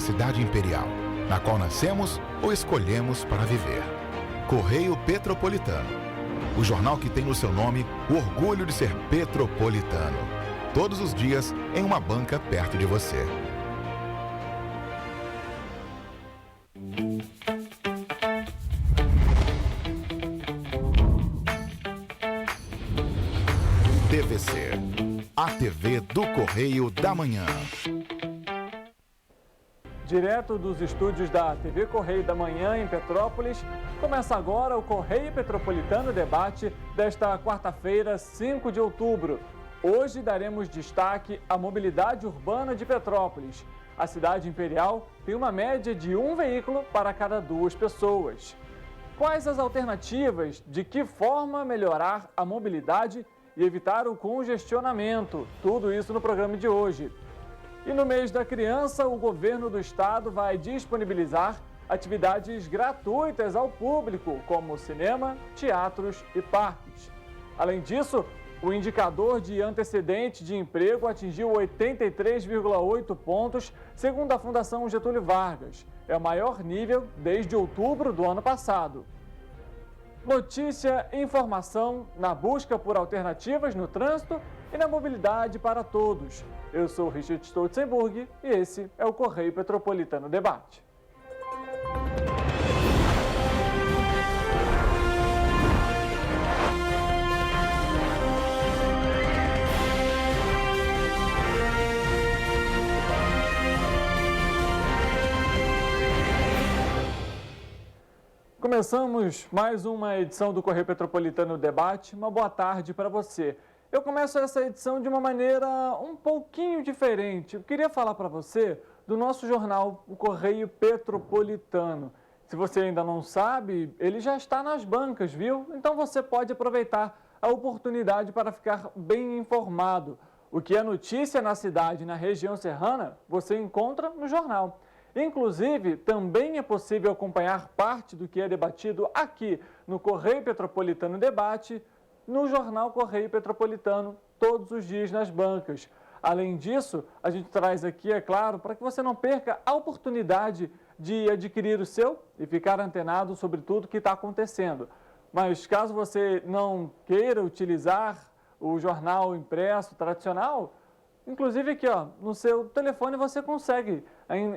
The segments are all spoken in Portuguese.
cidade imperial, na qual nascemos ou escolhemos para viver. Correio Petropolitano, o jornal que tem no seu nome o orgulho de ser petropolitano. Todos os dias em uma banca perto de você. TVC, a TV do Correio da Manhã. Direto dos estúdios da TV Correio da Manhã em Petrópolis, começa agora o Correio Petropolitano Debate desta quarta-feira, 5 de outubro. Hoje daremos destaque à mobilidade urbana de Petrópolis. A cidade imperial tem uma média de um veículo para cada 2 pessoas. Quais as alternativas? De que forma melhorar a mobilidade e evitar o congestionamento? Tudo isso no programa de hoje. E no mês da criança, o governo do estado vai disponibilizar atividades gratuitas ao público, como cinema, teatros e parques. Além disso, o indicador de antecedente de emprego atingiu 83,8 pontos, segundo a Fundação Getúlio Vargas. É o maior nível desde outubro do ano passado. Notícia e informação na busca por alternativas no trânsito e na mobilidade para todos. Eu sou Richard Stolzenburg e esse é o Correio Petropolitano Debate. Começamos mais uma edição do Correio Petropolitano Debate. Uma boa tarde para você. Eu começo essa edição de uma maneira um pouquinho diferente. Eu queria falar para você do nosso jornal, o Correio Petropolitano. Se você ainda não sabe, ele já está nas bancas, viu? Então você pode aproveitar a oportunidade para ficar bem informado. O que é notícia na cidade e na região serrana, você encontra no jornal. Inclusive, também é possível acompanhar parte do que é debatido aqui no Correio Petropolitano Debate, no jornal Correio Petropolitano, todos os dias nas bancas. Além disso, a gente traz aqui, é claro, para que você não perca a oportunidade de adquirir o seu e ficar antenado sobre tudo que está acontecendo. Mas caso você não queira utilizar o jornal impresso tradicional, inclusive aqui, ó, no seu telefone você consegue.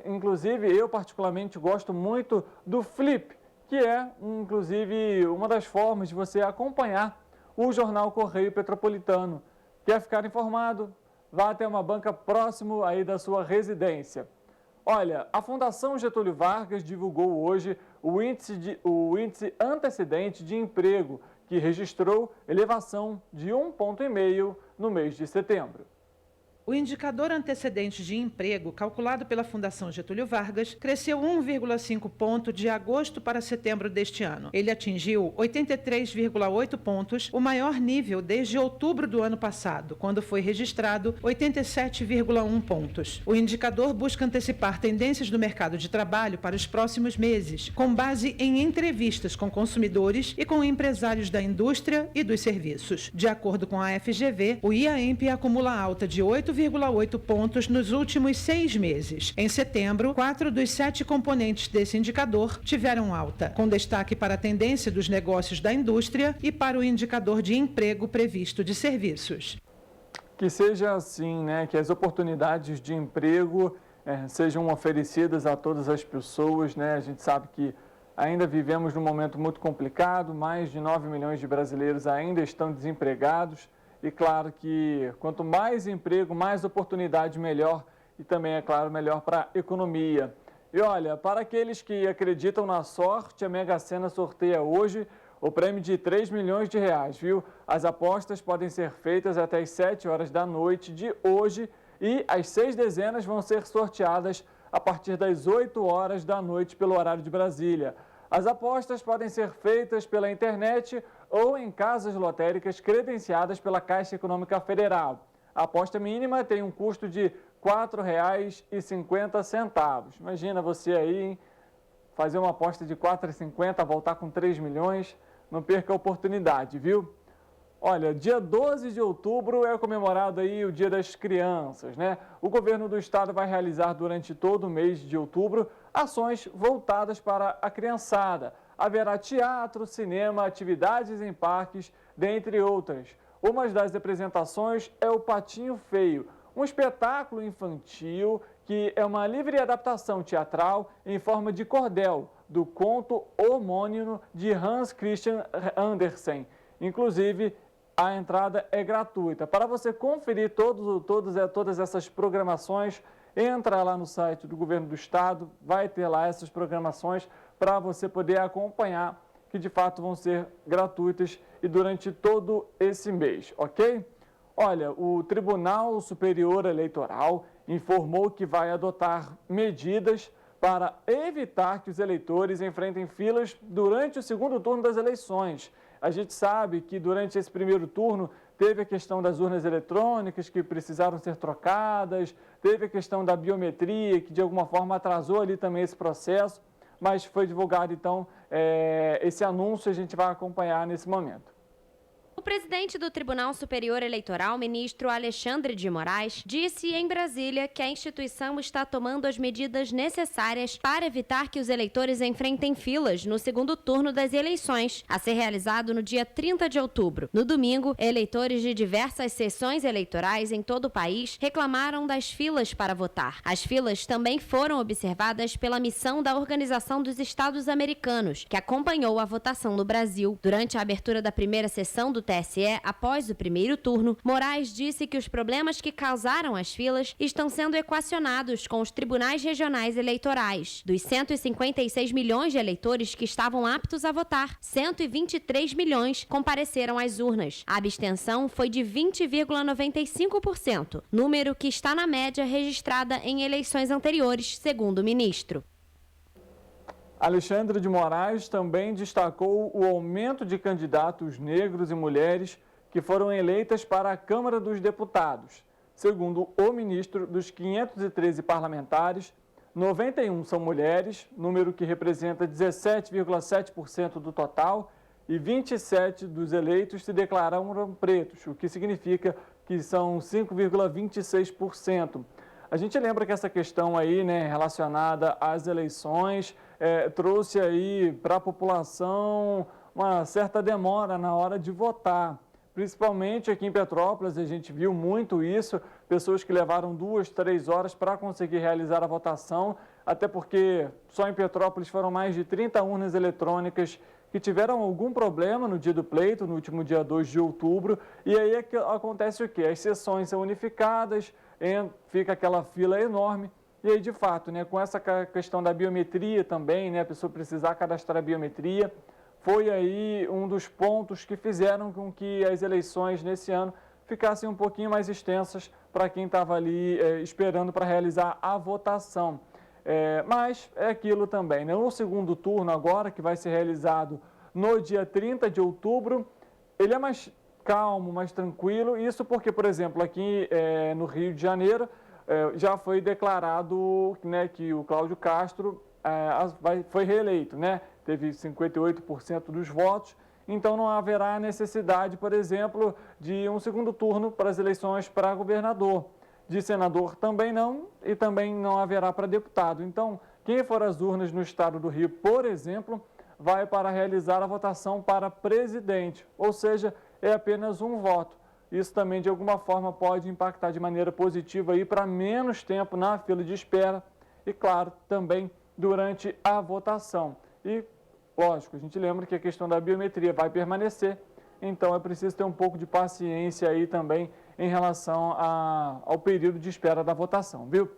Inclusive, eu particularmente gosto muito do Flip, que é, inclusive, uma das formas de você acompanhar o jornal Correio Petropolitano. Quer ficar informado? Vá até uma banca próximo aí da sua residência. Olha, a Fundação Getúlio Vargas divulgou hoje o índice antecedente de emprego, que registrou elevação de 1,5 ponto no mês de setembro. O indicador antecedente de emprego, calculado pela Fundação Getúlio Vargas, cresceu 1,5 ponto de agosto para setembro deste ano. Ele atingiu 83,8 pontos, o maior nível desde outubro do ano passado, quando foi registrado 87,1 pontos. O indicador busca antecipar tendências do mercado de trabalho para os próximos meses, com base em entrevistas com consumidores e com empresários da indústria e dos serviços. De acordo com a FGV, o IAEMP acumula alta de 8,8 pontos nos últimos 6 meses. Em setembro, 4 dos 7 componentes desse indicador tiveram alta, com destaque para a tendência dos negócios da indústria e para o indicador de emprego previsto de serviços. Que seja assim, né? Que as oportunidades de emprego sejam oferecidas a todas as pessoas, né? A gente sabe que ainda vivemos num momento muito complicado, mais de 9 milhões de brasileiros ainda estão desempregados. E claro que quanto mais emprego, mais oportunidade, melhor. E também, é claro, melhor para a economia. E olha, para aqueles que acreditam na sorte, a Mega Sena sorteia hoje o prêmio de 3 milhões de reais, viu? As apostas podem ser feitas até às 7 horas da noite de hoje e as 6 dezenas vão ser sorteadas a partir das 8 horas da noite pelo horário de Brasília. As apostas podem ser feitas pela internet ou em casas lotéricas credenciadas pela Caixa Econômica Federal. A aposta mínima tem um custo de R$ 4,50. Imagina você aí, hein? Fazer uma aposta de R$ 4,50, voltar com 3 milhões. Não perca a oportunidade, viu? Olha, dia 12 de outubro é comemorado aí o Dia das Crianças, né? O governo do estado vai realizar durante todo o mês de outubro ações voltadas para a criançada. Haverá teatro, cinema, atividades em parques, dentre outras. Uma das apresentações é o Patinho Feio, um espetáculo infantil que é uma livre adaptação teatral em forma de cordel do conto homônimo de Hans Christian Andersen. Inclusive, a entrada é gratuita. Para você conferir todas essas programações, entra lá no site do Governo do Estado, vai ter lá essas programações para você poder acompanhar, que de fato vão ser gratuitas e durante todo esse mês, ok? Olha, o Tribunal Superior Eleitoral informou que vai adotar medidas para evitar que os eleitores enfrentem filas durante o segundo turno das eleições. A gente sabe que durante esse primeiro turno teve a questão das urnas eletrônicas que precisaram ser trocadas, teve a questão da biometria que de alguma forma atrasou ali também esse processo, mas foi divulgado então esse anúncio, a gente vai acompanhar nesse momento. O presidente do Tribunal Superior Eleitoral, ministro Alexandre de Moraes, disse em Brasília que a instituição está tomando as medidas necessárias para evitar que os eleitores enfrentem filas no segundo turno das eleições, a ser realizado no dia 30 de outubro. No domingo, eleitores de diversas seções eleitorais em todo o país reclamaram das filas para votar. As filas também foram observadas pela missão da Organização dos Estados Americanos, que acompanhou a votação no Brasil. Durante a abertura da primeira sessão do TSE, após o primeiro turno, Moraes disse que os problemas que causaram as filas estão sendo equacionados com os tribunais regionais eleitorais. Dos 156 milhões de eleitores que estavam aptos a votar, 123 milhões compareceram às urnas. A abstenção foi de 20,95%, número que está na média registrada em eleições anteriores, segundo o ministro. Alexandre de Moraes também destacou o aumento de candidatos negros e mulheres que foram eleitas para a Câmara dos Deputados. Segundo o ministro, dos 513 parlamentares, 91 são mulheres, número que representa 17,7% do total, e 27 dos eleitos se declararam pretos, o que significa que são 5,26%. A gente lembra que essa questão aí, né, relacionada às eleições, trouxe aí para a população uma certa demora na hora de votar. Principalmente aqui em Petrópolis, a gente viu muito isso, pessoas que levaram 2, 3 horas para conseguir realizar a votação, até porque só em Petrópolis foram mais de 30 urnas eletrônicas que tiveram algum problema no dia do pleito, no último dia 2 de outubro, e aí acontece o quê? As sessões são unificadas, fica aquela fila enorme, e aí de fato, né, com essa questão da biometria também, né, a pessoa precisar cadastrar a biometria, foi aí um dos pontos que fizeram com que as eleições nesse ano ficassem um pouquinho mais extensas para quem estava ali esperando para realizar a votação. Mas é aquilo também, né? O segundo turno agora, que vai ser realizado no dia 30 de outubro, ele é mais calmo, mais tranquilo. Isso porque, por exemplo, aqui no Rio de Janeiro, já foi declarado, né, que o Cláudio Castro foi reeleito, né? Teve 58% dos votos, então não haverá necessidade, por exemplo, de um segundo turno para as eleições para governador. De senador também não, e também não haverá para deputado. Então, quem for às urnas no estado do Rio, por exemplo, vai para realizar a votação para presidente, ou seja, é apenas um voto. Isso também, de alguma forma, pode impactar de maneira positiva aí para menos tempo na fila de espera e, claro, também durante a votação. E, lógico, a gente lembra que a questão da biometria vai permanecer, então é preciso ter um pouco de paciência aí também em relação ao período de espera da votação, viu?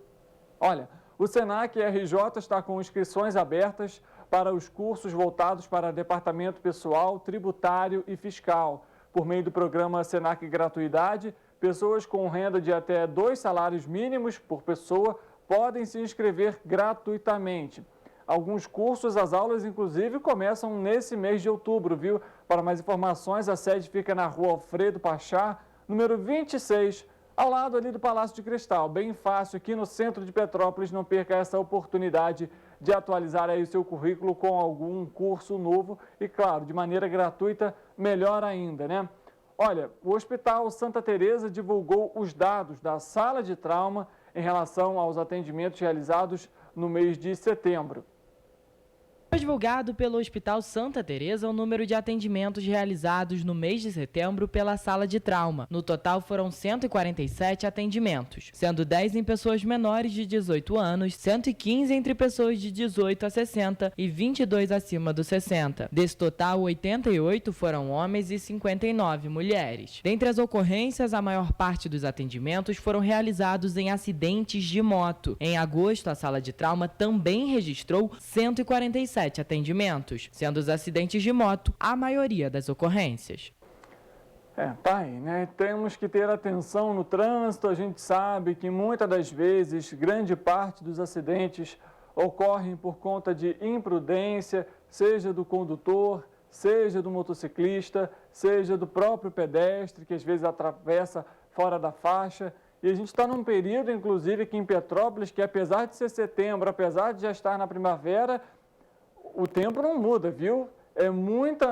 Olha, o Senac RJ está com inscrições abertas para os cursos voltados para departamento pessoal, tributário e fiscal. Por meio do programa Senac Gratuidade, pessoas com renda de até 2 salários mínimos por pessoa podem se inscrever gratuitamente. Alguns cursos, as aulas, inclusive, começam nesse mês de outubro, viu? Para mais informações, a sede fica na rua Alfredo Pachá, número 26, ao lado ali do Palácio de Cristal. Bem fácil, aqui no centro de Petrópolis. Não perca essa oportunidade de atualizar aí o seu currículo com algum curso novo e, claro, de maneira gratuita, melhor ainda, né? Olha, o Hospital Santa Teresa divulgou os dados da sala de trauma em relação aos atendimentos realizados no mês de setembro. Foi divulgado pelo Hospital Santa Teresa o número de atendimentos realizados no mês de setembro pela sala de trauma. No total foram 147 atendimentos, sendo 10 em pessoas menores de 18 anos, 115 entre pessoas de 18 a 60 e 22 acima dos 60. Desse total, 88 foram homens e 59 mulheres. Dentre as ocorrências, a maior parte dos atendimentos foram realizados em acidentes de moto. Em agosto, a sala de trauma também registrou 147 atendimentos, sendo os acidentes de moto a maioria das ocorrências. Tá aí, né? Temos que ter atenção no trânsito. A gente sabe que muitas das vezes, grande parte dos acidentes ocorrem por conta de imprudência, seja do condutor, seja do motociclista, seja do próprio pedestre, que às vezes atravessa fora da faixa. E a gente está num período, inclusive, aqui em Petrópolis, que apesar de ser setembro, apesar de já estar na primavera, o tempo não muda, viu? É muito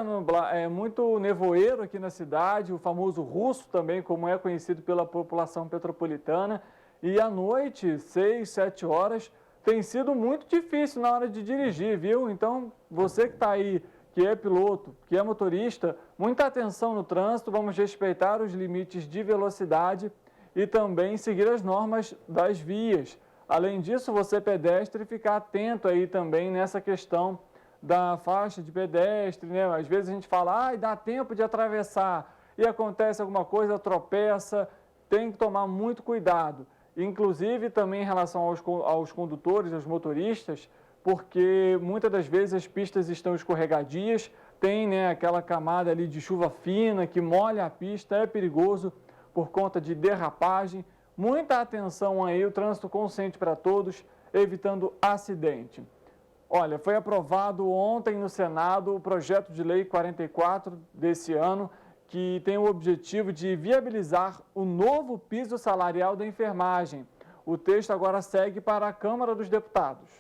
nevoeiro aqui na cidade, o famoso russo também, como é conhecido pela população petropolitana. E à noite, 6, 7 horas, tem sido muito difícil na hora de dirigir, viu? Então, você que está aí, que é piloto, que é motorista, muita atenção no trânsito, vamos respeitar os limites de velocidade e também seguir as normas das vias. Além disso, você pedestre, ficar atento aí também nessa questão da faixa de pedestre, né? Às vezes a gente fala, dá tempo de atravessar e acontece alguma coisa, tropeça, tem que tomar muito cuidado. Inclusive também em relação aos condutores, aos motoristas, porque muitas das vezes as pistas estão escorregadias, tem, né, aquela camada ali de chuva fina que molha a pista, é perigoso por conta de derrapagem. Muita atenção aí, o trânsito consciente para todos, evitando acidente. Olha, foi aprovado ontem no Senado o projeto de lei 44 desse ano, que tem o objetivo de viabilizar o novo piso salarial da enfermagem. O texto agora segue para a Câmara dos Deputados.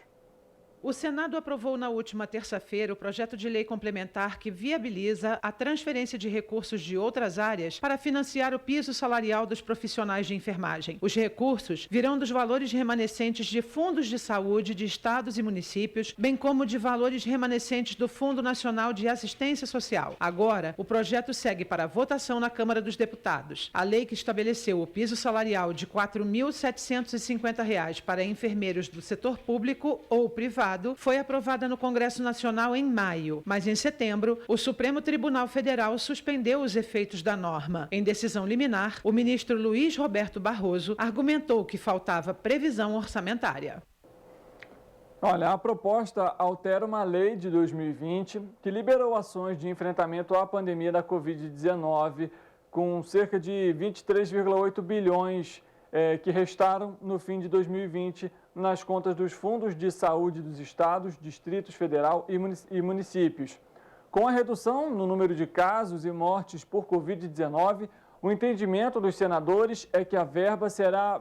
O Senado aprovou na última terça-feira o projeto de lei complementar que viabiliza a transferência de recursos de outras áreas para financiar o piso salarial dos profissionais de enfermagem. Os recursos virão dos valores remanescentes de fundos de saúde de estados e municípios, bem como de valores remanescentes do Fundo Nacional de Assistência Social. Agora, o projeto segue para a votação na Câmara dos Deputados. A lei que estabeleceu o piso salarial de R$ 4.750 para enfermeiros do setor público ou privado foi aprovada no Congresso Nacional em maio, mas em setembro, o Supremo Tribunal Federal suspendeu os efeitos da norma. Em decisão liminar, o ministro Luiz Roberto Barroso argumentou que faltava previsão orçamentária. Olha, a proposta altera uma lei de 2020 que liberou ações de enfrentamento à pandemia da Covid-19 com cerca de 23,8 bilhões que restaram no fim de 2020 nas contas dos fundos de saúde dos estados, distritos federal e municípios. Com a redução no número de casos e mortes por Covid-19, o entendimento dos senadores é que a verba será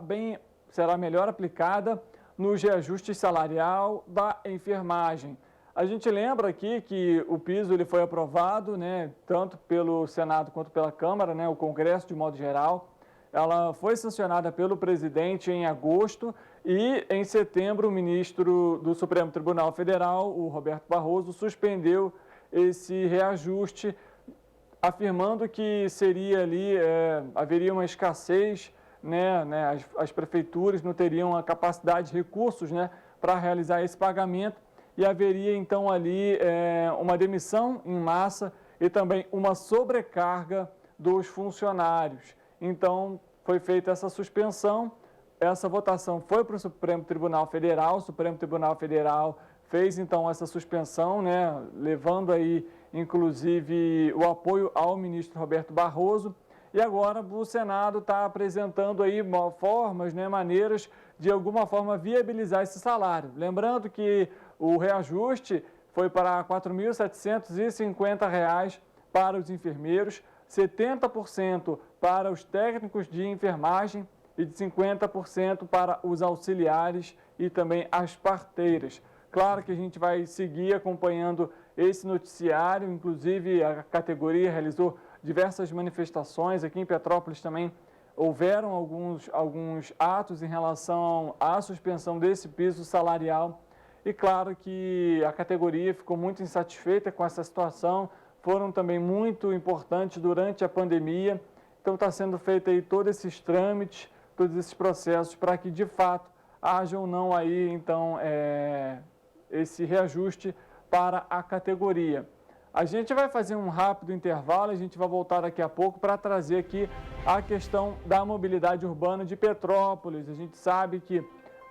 melhor aplicada no reajuste salarial da enfermagem. A gente lembra aqui que o piso ele foi aprovado, né, tanto pelo Senado quanto pela Câmara, né, o Congresso de modo geral. Ela foi sancionada pelo presidente em agosto e, em setembro, o ministro do Supremo Tribunal Federal, o Roberto Barroso, suspendeu esse reajuste, afirmando que haveria uma escassez, né, as prefeituras não teriam a capacidade de recursos, né, para realizar esse pagamento e haveria, então, ali uma demissão em massa e também uma sobrecarga dos funcionários. Então, foi feita essa suspensão, essa votação foi para o Supremo Tribunal Federal, o Supremo Tribunal Federal fez, então, essa suspensão, né, levando aí, inclusive, o apoio ao ministro Roberto Barroso, e agora o Senado está apresentando aí formas, né, maneiras de, alguma forma, viabilizar esse salário. Lembrando que o reajuste foi para R$ 4.750 para os enfermeiros, 70% para os técnicos de enfermagem e de 50% para os auxiliares e também as parteiras. Claro que a gente vai seguir acompanhando esse noticiário, inclusive a categoria realizou diversas manifestações. Aqui em Petrópolis também houveram alguns atos em relação à suspensão desse piso salarial. E claro que a categoria ficou muito insatisfeita com essa situação, foram também muito importantes durante a pandemia. Então está sendo feito aí todos esses trâmites, todos esses processos para que de fato haja ou não aí então esse reajuste para a categoria. A gente vai fazer um rápido intervalo, a gente vai voltar daqui a pouco para trazer aqui a questão da mobilidade urbana de Petrópolis. A gente sabe que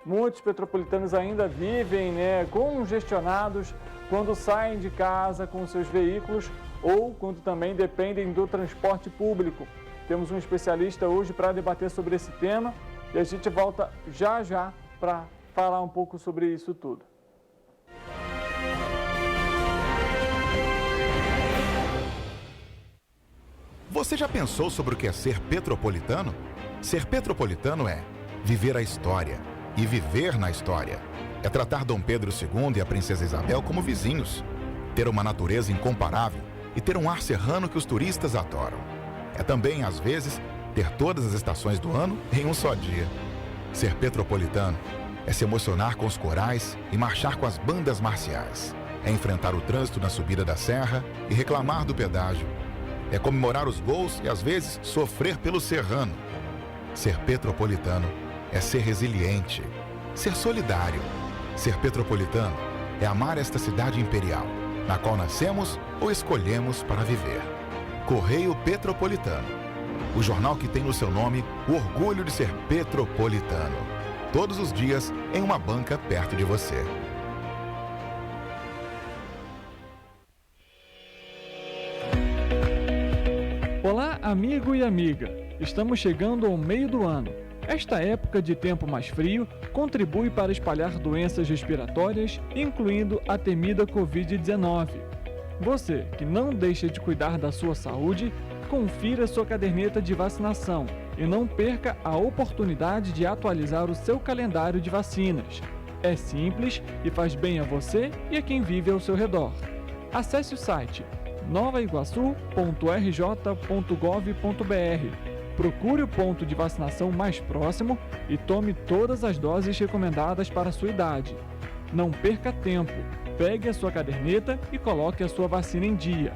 muitos petropolitanos ainda vivem congestionados quando saem de casa com seus veículos ou quando também dependem do transporte público. Temos um especialista hoje para debater sobre esse tema e a gente volta já já para falar um pouco sobre isso tudo. Você já pensou sobre o que é ser petropolitano? Ser petropolitano é viver a história e viver na história. É tratar Dom Pedro II e a Princesa Isabel como vizinhos, ter uma natureza incomparável e ter um ar serrano que os turistas adoram. É também, às vezes, ter todas as estações do ano em um só dia. Ser petropolitano é se emocionar com os corais e marchar com as bandas marciais. É enfrentar o trânsito na subida da serra e reclamar do pedágio. É comemorar os gols e, às vezes, sofrer pelo serrano. Ser petropolitano é ser resiliente, ser solidário. Ser petropolitano é amar esta cidade imperial, na qual nascemos ou escolhemos para viver. Correio Petropolitano, o jornal que tem no seu nome o orgulho de ser petropolitano. Todos os dias em uma banca perto de você. Olá, amigo e amiga! Estamos chegando ao meio do ano. Esta época de tempo mais frio contribui para espalhar doenças respiratórias, incluindo a temida Covid-19. Você que não deixa de cuidar da sua saúde, confira sua caderneta de vacinação e não perca a oportunidade de atualizar o seu calendário de vacinas. É simples e faz bem a você e a quem vive ao seu redor. Acesse o site novaiguaçu.rj.gov.br. Procure o ponto de vacinação mais próximo e tome todas as doses recomendadas para a sua idade. Não perca tempo, pegue a sua caderneta e coloque a sua vacina em dia.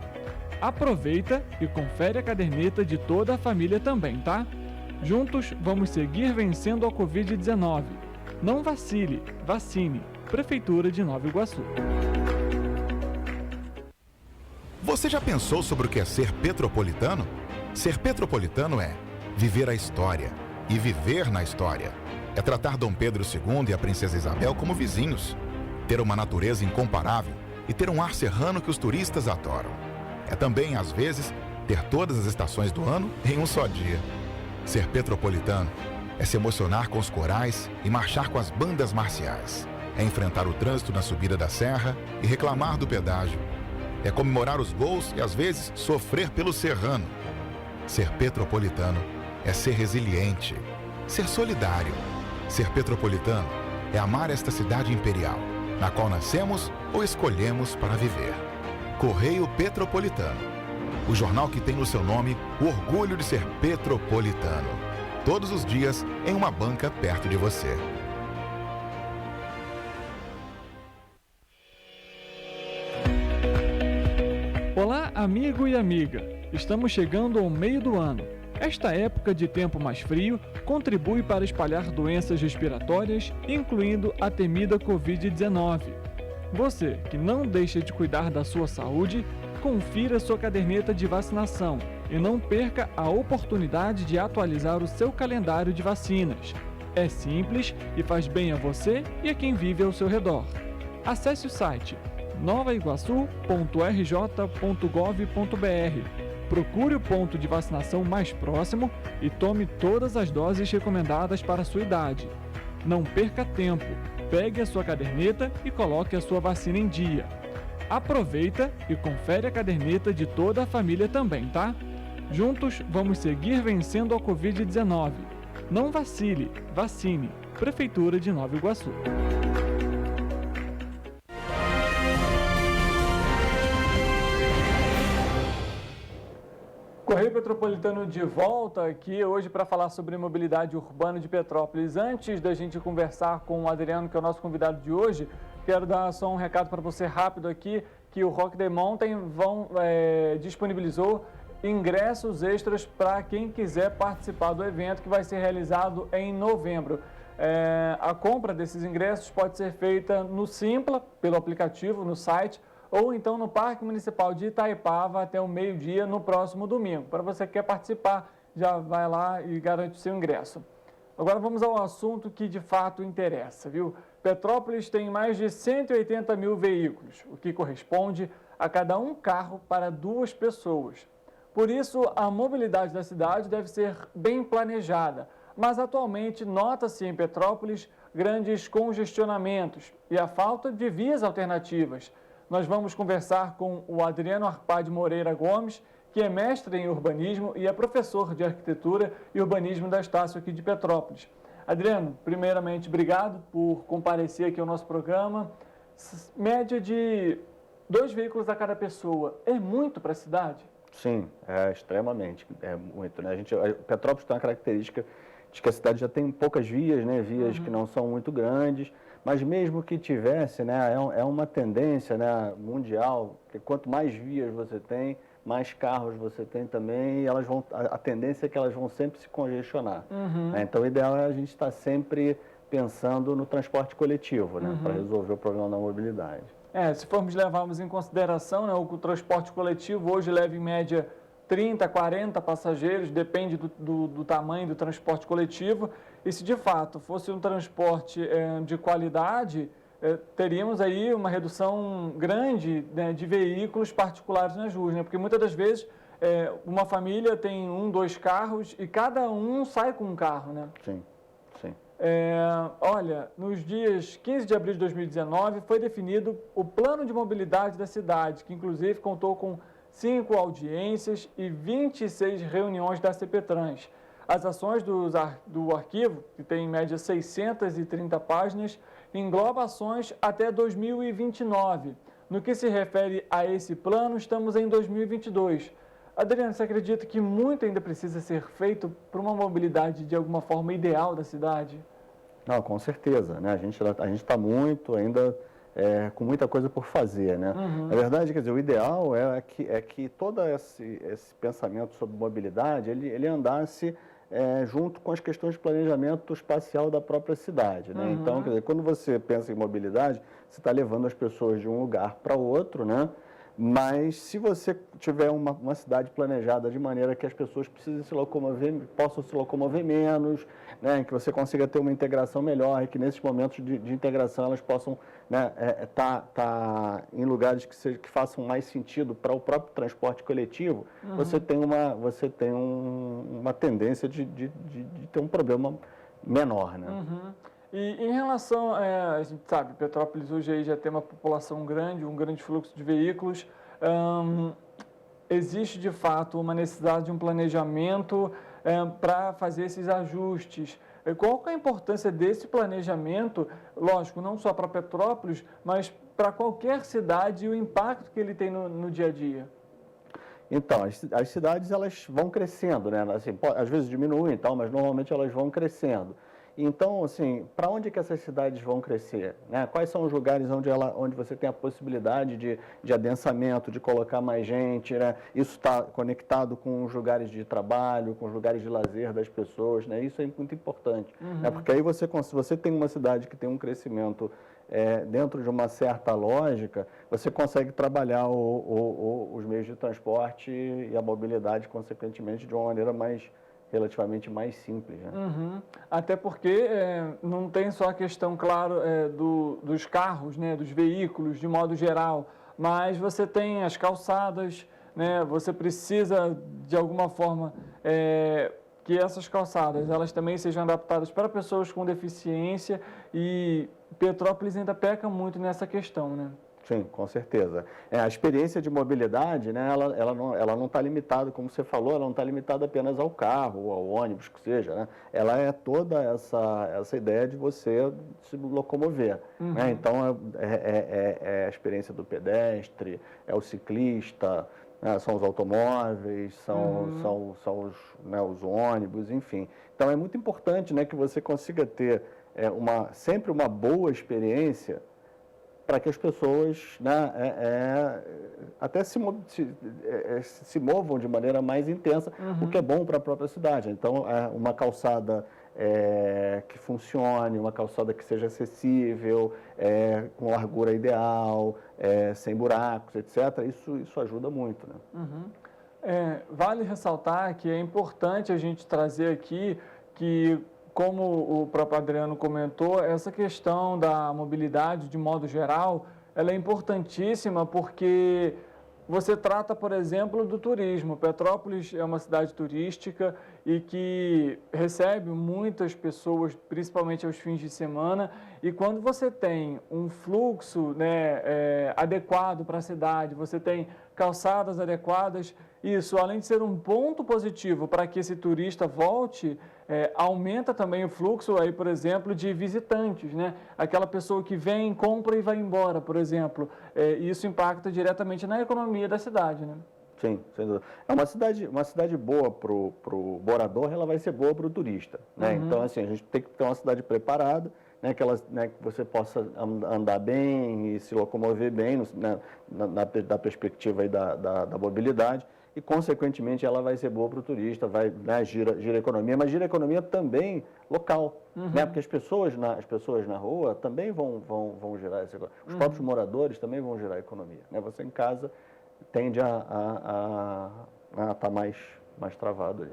Aproveita e confere a caderneta de toda a família também, tá? Juntos vamos seguir vencendo a Covid-19. Não vacile, vacine. Prefeitura de Nova Iguaçu. Você já pensou sobre o que é ser petropolitano? Ser petropolitano é viver a história e viver na história. É tratar Dom Pedro II e a Princesa Isabel como vizinhos, ter uma natureza incomparável e ter um ar serrano que os turistas adoram. É também, às vezes, ter todas as estações do ano em um só dia. Ser petropolitano é se emocionar com os corais e marchar com as bandas marciais. É enfrentar o trânsito na subida da serra e reclamar do pedágio. É comemorar os gols e, às vezes, sofrer pelo serrano. Ser petropolitano é ser resiliente, ser solidário. Ser petropolitano é amar esta cidade imperial, na qual nascemos ou escolhemos para viver. Correio Petropolitano, o jornal que tem no seu nome o orgulho de ser petropolitano. Todos os dias em uma banca perto de você. Olá, amigo e amiga! Estamos chegando ao meio do ano. Esta época de tempo mais frio contribui para espalhar doenças respiratórias, incluindo a temida Covid-19. Você que não deixa de cuidar da sua saúde, confira sua caderneta de vacinação e não perca a oportunidade de atualizar o seu calendário de vacinas. É simples e faz bem a você e a quem vive ao seu redor. Acesse o site novaiguaçu.rj.gov.br. Procure o ponto de vacinação mais próximo e tome todas as doses recomendadas para a sua idade. Não perca tempo, pegue a sua caderneta e coloque a sua vacina em dia. Aproveita e confere a caderneta de toda a família também, tá? Juntos vamos seguir vencendo a Covid-19. Não vacile, vacine. Prefeitura de Nova Iguaçu. Correio Petropolitano de volta aqui hoje para falar sobre mobilidade urbana de Petrópolis. Antes da gente conversar com o Adriano, que é o nosso convidado de hoje, quero dar só um recado para você rápido aqui, que o Rock the Mountain disponibilizou ingressos extras para quem quiser participar do evento que vai ser realizado em novembro. A compra desses ingressos pode ser feita no Simpla, pelo aplicativo, no site, ou então no Parque Municipal de Itaipava até o meio-dia no próximo domingo. Para você que quer participar, já vai lá e garante o seu ingresso. Agora vamos ao assunto que de fato interessa, viu? Petrópolis tem mais de 180 mil veículos, o que corresponde a cada um carro para 2 pessoas. Por isso, a mobilidade da cidade deve ser bem planejada, mas atualmente nota-se em Petrópolis grandes congestionamentos e a falta de vias alternativas. Nós vamos conversar com o Adriano Arpade Moreira Gomes, que é mestre em urbanismo e é professor de arquitetura e urbanismo da Estácio aqui de Petrópolis. Adriano, primeiramente, obrigado por comparecer aqui ao nosso programa. Média de 2 veículos a cada pessoa, é muito para a cidade? Sim, é extremamente, é muito, né? Petrópolis tem uma característica de que a cidade já tem poucas vias, né? Vias que não são muito grandes, mas mesmo que tivesse, né? É uma tendência, né? Mundial, que quanto mais vias você tem, mais carros você tem também, e elas a tendência é que elas vão sempre se congestionar. Né? Então o ideal é a gente estar sempre pensando no transporte coletivo, né? Para resolver o problema da mobilidade. Se formos levarmos em consideração, né, o transporte coletivo hoje leva em média 30, 40 passageiros, depende do tamanho do transporte coletivo. E se de fato fosse um transporte de qualidade, teríamos aí uma redução grande, né, de veículos particulares nas ruas, né? Porque muitas das vezes uma família tem 1, 2 carros e cada um sai com um carro, né? Sim, sim. Olha, nos dias 15 de abril de 2019 foi definido o plano de mobilidade da cidade, que inclusive contou com 5 audiências e 26 reuniões da CPTrans. As ações do arquivo, que tem em média 630 páginas, engloba ações até 2029. No que se refere a esse plano, estamos em 2022. Adriano, você acredita que muito ainda precisa ser feito para uma mobilidade de alguma forma ideal da cidade? Não, com certeza, né? A gente está muito ainda com muita coisa por fazer, né? Na verdade, quer dizer, o ideal é que todo esse pensamento sobre mobilidade, ele andasse junto com as questões de planejamento espacial da própria cidade, né? Então, quer dizer, quando você pensa em mobilidade, você está levando as pessoas de um lugar para outro, né? Mas se você tiver uma cidade planejada de maneira que as pessoas possam se locomover menos, né, que você consiga ter uma integração melhor e que nesses momentos de integração elas possam, né, tá em lugares que façam mais sentido para o próprio transporte coletivo, você tem uma tendência de ter um problema menor, né? E em relação, a gente sabe, Petrópolis hoje aí já tem uma população grande, um grande fluxo de veículos. Existe, de fato, uma necessidade de um planejamento para fazer esses ajustes. Qual que é a importância desse planejamento, lógico, não só para Petrópolis, mas para qualquer cidade e o impacto que ele tem no dia a dia? Então, as cidades elas vão crescendo, né? Assim, às vezes diminuem e tal, mas normalmente elas vão crescendo. Então, assim, para onde que essas cidades vão crescer? Né? Quais são os lugares onde você tem a possibilidade de adensamento, de colocar mais gente, né? Isso está conectado com os lugares de trabalho, com os lugares de lazer das pessoas, né? Isso é muito importante, né? Porque aí se você tem uma cidade que tem um crescimento dentro de uma certa lógica, você consegue trabalhar os meios de transporte e a mobilidade, consequentemente, de uma maneira relativamente mais simples, né? Até porque não tem só a questão, claro, dos carros, né, dos veículos de modo geral, mas você tem as calçadas, né, você precisa de alguma forma que essas calçadas elas também sejam adaptadas para pessoas com deficiência e Petrópolis ainda peca muito nessa questão, né? Sim, com certeza. A experiência de mobilidade, né, ela não está limitada, como você falou, ela não está limitada apenas ao carro ou ao ônibus, que seja, né? Ela é toda essa ideia de você se locomover, né? Então, é a experiência do pedestre, é o ciclista, né? São os automóveis, são os ônibus, enfim. Então, é muito importante, né, que você consiga ter sempre uma boa experiência para que as pessoas, né, até se movam de maneira mais intensa, o que é bom para a própria cidade. Então, uma calçada que funcione, uma calçada que seja acessível, com largura ideal, sem buracos, etc., isso ajuda muito, né? Vale ressaltar que é importante a gente trazer aqui que, como o próprio Adriano comentou, essa questão da mobilidade, de modo geral, ela é importantíssima porque você trata, por exemplo, do turismo. Petrópolis é uma cidade turística e que recebe muitas pessoas, principalmente aos fins de semana, e quando você tem um fluxo, né, adequado para a cidade, você tem calçadas adequadas, isso, além de ser um ponto positivo para que esse turista volte, aumenta também o fluxo, aí, por exemplo, de visitantes, né? Aquela pessoa que vem, compra e vai embora, por exemplo. Isso impacta diretamente na economia da cidade, né? Sim, sem dúvida. Uma cidade boa para o morador, ela vai ser boa para o turista, né? Então, assim, a gente tem que ter uma cidade preparada, né, que você possa andar bem e se locomover bem, né, da perspectiva aí da mobilidade. E, consequentemente, ela vai ser boa para o turista, né, gira a economia, mas gira a economia também local, né? Porque as pessoas na rua também vão gerar essa economia. Os próprios moradores também vão gerar a economia, né? Você em casa tende a estar mais travado aí.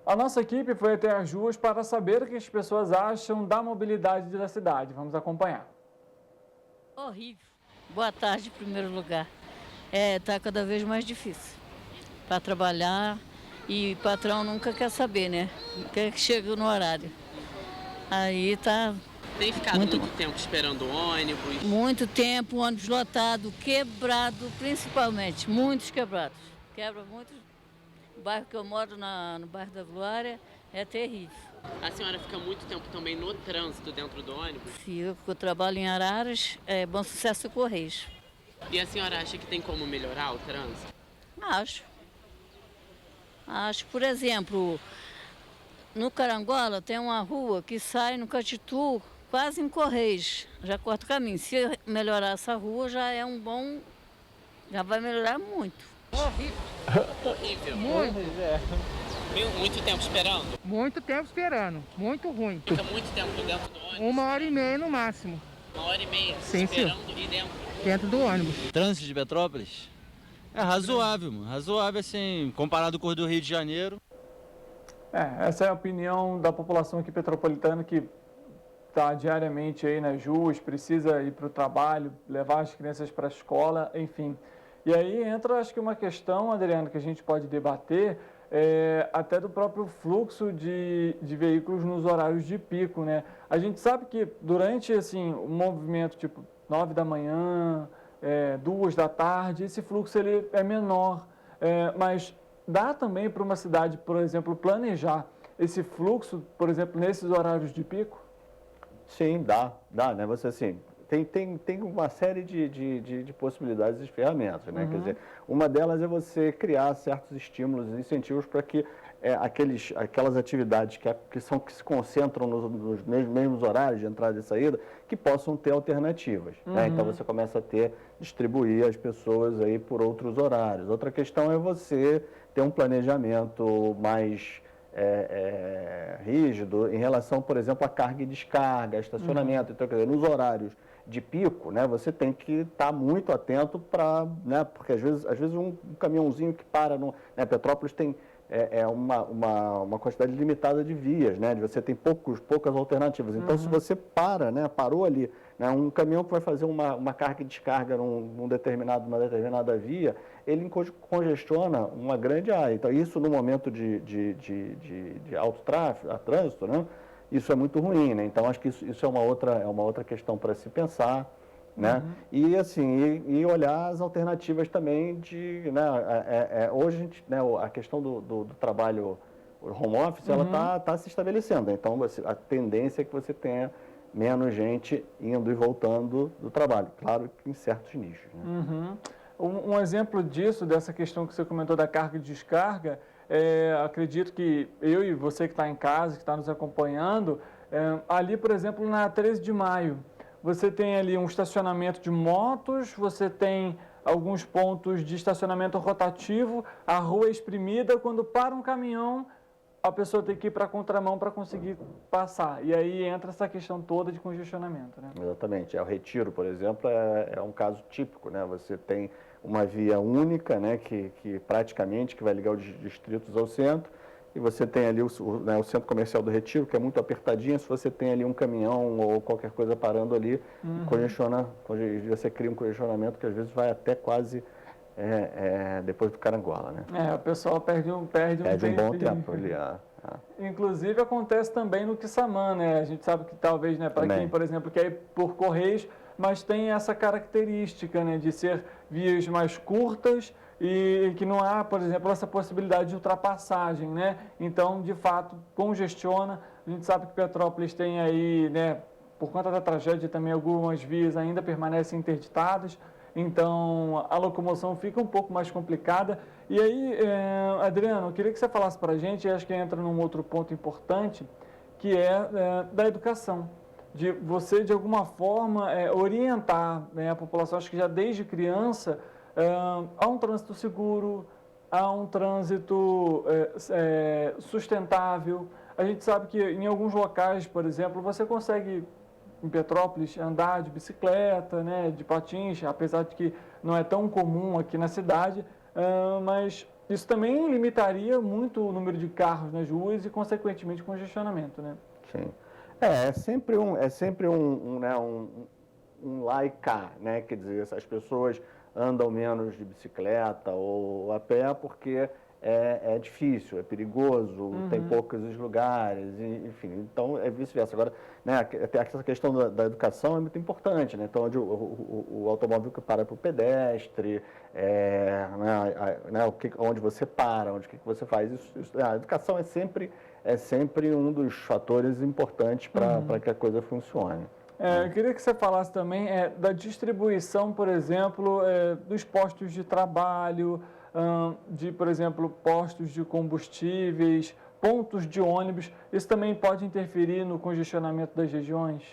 A nossa equipe foi até as ruas para saber o que as pessoas acham da mobilidade da cidade. Vamos acompanhar. Horrível. Boa tarde, em primeiro lugar. Está cada vez mais difícil para trabalhar e o patrão nunca quer saber, né? Quer que chegue no horário. Aí tá. Tem ficado muito tempo esperando o ônibus? Muito tempo, ônibus lotado, quebrado, principalmente, muitos quebrados. Quebra muitos. O bairro que eu moro, no bairro da Glória, é terrível. A senhora fica muito tempo também no trânsito dentro do ônibus? Eu trabalho em Araras, Bom Sucesso e Correios. E a senhora acha que tem como melhorar o trânsito? Acho, por exemplo, no Carangola tem uma rua que sai no Catitu, quase em Correios, já corta o caminho. Se melhorar essa rua, já vai melhorar muito. Horrível. Muito tempo esperando? Muito tempo esperando, muito ruim. Fica muito tempo dentro do ônibus? 1h30 no máximo. 1h30 Sim, esperando e dentro do ônibus. Trânsito de Petrópolis é razoável, assim, comparado com o do Rio de Janeiro. Essa é a opinião da população aqui petropolitana que está diariamente aí nas ruas, precisa ir para o trabalho, levar as crianças para a escola, enfim. E aí entra, acho que uma questão, Adriano, que a gente pode debater, até do próprio fluxo de veículos nos horários de pico, né? A gente sabe que durante, assim, o movimento, tipo, 9 da manhã, 2 da tarde, esse fluxo ele é menor, mas dá também para uma cidade, por exemplo, planejar esse fluxo, por exemplo, nesses horários de pico? Sim, dá, né? Você, assim, tem uma série de possibilidades e ferramentas, né? Quer dizer, uma delas é você criar certos estímulos e incentivos para que aquelas atividades que se concentram nos mesmos horários de entrada e saída, que possam ter alternativas, né? Então, você começa a distribuir as pessoas aí por outros horários. Outra questão é você ter um planejamento mais rígido em relação, por exemplo, a carga e descarga, estacionamento. Então, quer dizer, nos horários de pico, né, você tem que estar muito atento para, né, porque às vezes um caminhãozinho que para né, Petrópolis tem uma quantidade limitada de vias, né, você tem poucas alternativas. Então, se você parou ali, né, um caminhão que vai fazer uma carga e descarga numa determinada via, ele congestiona uma grande área. Então, isso no momento de alto trânsito, né, isso é muito ruim, né? Então, acho que isso é uma outra questão para se pensar. né? E assim, e olhar as alternativas também de, né? Hoje a gente, né, a questão do trabalho home office, ela tá se estabelecendo. Então, a tendência é que você tenha menos gente indo e voltando do trabalho. Claro que em certos nichos, né? Um exemplo disso, dessa questão que você comentou da carga e descarga, acredito que eu e você que está em casa, que está nos acompanhando, ali, por exemplo, na 13 de maio, você tem ali um estacionamento de motos, você tem alguns pontos de estacionamento rotativo, a rua é espremida, quando para um caminhão, a pessoa tem que ir para a contramão para conseguir passar. E aí entra essa questão toda de congestionamento, né? Exatamente. O Retiro, por exemplo, é um caso típico, né? Você tem uma via única, né, que praticamente que vai ligar os distritos ao centro, e você tem ali o centro comercial do Retiro, que é muito apertadinho. Se você tem ali um caminhão ou qualquer coisa parando ali, você cria um congestionamento que às vezes vai até quase depois do Carangola, né? O pessoal perde um bom tempo ali. Inclusive acontece também no Quissamã, né? A gente sabe que talvez, né, para quem, por exemplo, quer ir por Correios, mas tem essa característica, né, de ser vias mais curtas e que não há, por exemplo, essa possibilidade de ultrapassagem, né? Então, de fato, congestiona. A gente sabe que Petrópolis tem aí, né, por conta da tragédia também, algumas vias ainda permanecem interditadas. Então, a locomoção fica um pouco mais complicada. E aí, Adriano, eu queria que você falasse para a gente, e acho que entra num outro ponto importante, que é da educação. De você, de alguma forma, orientar, né, a população, acho que já desde criança, a um trânsito seguro, a um trânsito sustentável. A gente sabe que em alguns locais, por exemplo, você consegue, em Petrópolis, andar de bicicleta, né, de patins, apesar de que não é tão comum aqui na cidade, mas isso também limitaria muito o número de carros nas ruas e, consequentemente, congestionamento, né? Sim. É sempre um lá e cá, né? Quer dizer, as pessoas andam menos de bicicleta ou a pé porque é difícil, é perigoso, tem poucos lugares, enfim, então é vice-versa. Agora, né, essa questão da educação é muito importante, né? Então, o automóvel que para para o pedestre, onde você para, o que você faz, a educação é sempre um dos fatores importantes para que a coisa funcione. Eu queria que você falasse também da distribuição, por exemplo, dos postos de trabalho, por exemplo, postos de combustíveis, pontos de ônibus. Isso também pode interferir no congestionamento das regiões?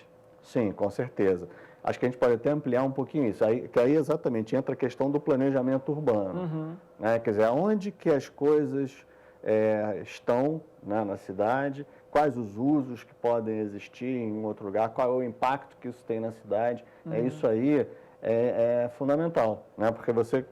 Sim, com certeza. Acho que a gente pode até ampliar um pouquinho isso. Que aí exatamente entra a questão do planejamento urbano. Né? Quer dizer, onde que as coisas estão, né, na cidade, quais os usos que podem existir em outro lugar, qual é o impacto que isso tem na cidade. Isso aí é fundamental, né? Porque você,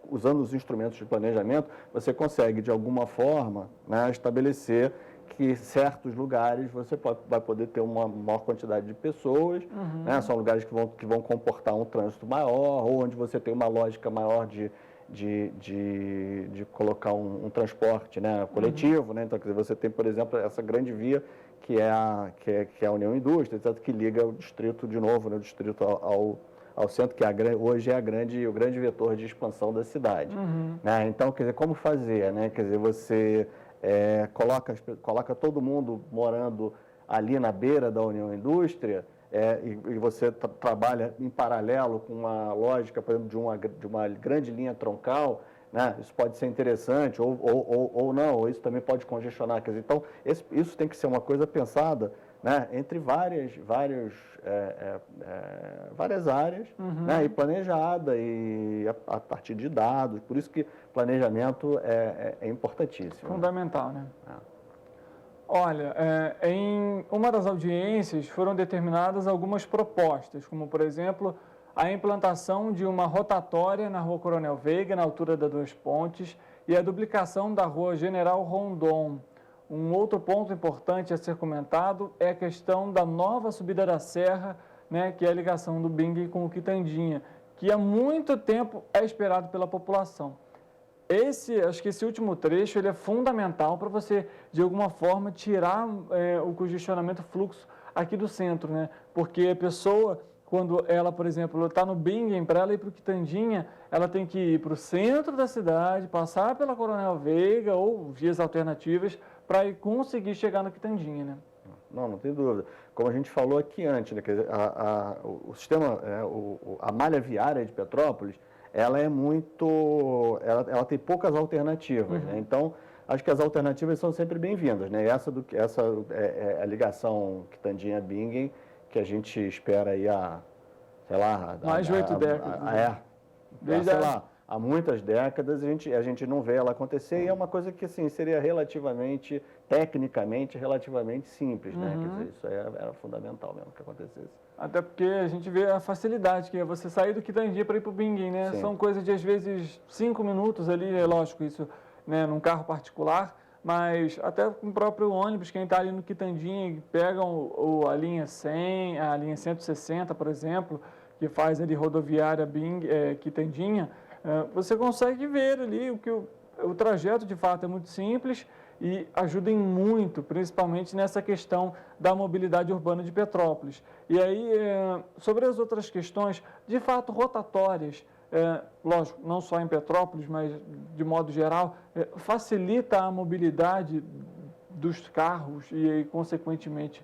usando os instrumentos de planejamento, você consegue, de alguma forma, né, estabelecer que certos lugares você vai poder ter uma maior quantidade de pessoas, né? São lugares que vão comportar um trânsito maior, ou onde você tem uma lógica maior de colocar um transporte, né, coletivo, né? Então, quer dizer, você tem, por exemplo, essa grande via que é a União Indústria, etc., que liga o distrito de novo, né, o distrito ao centro, que hoje é o grande vetor de expansão da cidade. Né? Então, quer dizer, como fazer, né? Quer dizer, você coloca todo mundo morando ali na beira da União Indústria, e você trabalha em paralelo com uma lógica, por exemplo, de uma grande linha troncal, né? Isso pode ser interessante ou não, ou isso também pode congestionar. Quer dizer, então, isso tem que ser uma coisa pensada, né, entre várias áreas, né, e planejada e a partir de dados. Por isso que planejamento é importantíssimo. Fundamental, né? Olha, em uma das audiências foram determinadas algumas propostas, como, por exemplo, a implantação de uma rotatória na Rua Coronel Veiga, na altura das Duas Pontes, e a duplicação da Rua General Rondon. Um outro ponto importante a ser comentado é a questão da nova subida da serra, né, que é a ligação do Bing com o Quitandinha, que há muito tempo é esperado pela população. Acho que esse último trecho ele é fundamental para você, de alguma forma, tirar o congestionamento, fluxo aqui do centro, né? Porque a pessoa, quando ela, por exemplo, está no Bingen, para ela ir para o Quitandinha, ela tem que ir para o centro da cidade, passar pela Coronel Veiga ou vias alternativas para conseguir chegar no Quitandinha, né? Não tem dúvida. Como a gente falou aqui antes, né, quer dizer, o sistema, a malha viária de Petrópolis, ela é muito, ela tem poucas alternativas, né? Então, acho que as alternativas são sempre bem-vindas, né? Essa é a ligação Quitandinha-Bingen, que a gente espera aí sei lá... Mais de 8 décadas. Sei lá, há muitas décadas a gente não vê ela acontecer e é uma coisa que, assim, seria tecnicamente, relativamente simples, né? Quer dizer, isso era fundamental mesmo que acontecesse. Até porque a gente vê a facilidade que é você sair do Quitandinha para ir para o Bingen, né? Sim. São coisas de, às vezes, 5 minutos ali, é lógico, isso, né, num carro particular, mas até com o próprio ônibus, quem está ali no Quitandinha, pegam a linha 100, a linha 160, por exemplo, que faz ali rodoviária Quitandinha, você consegue ver ali o trajeto, de fato, é muito simples e ajuda em muito, principalmente nessa questão da mobilidade urbana de Petrópolis. E aí, sobre as outras questões, de fato, rotatórias, lógico, não só em Petrópolis, mas de modo geral, facilita a mobilidade dos carros e, aí, consequentemente,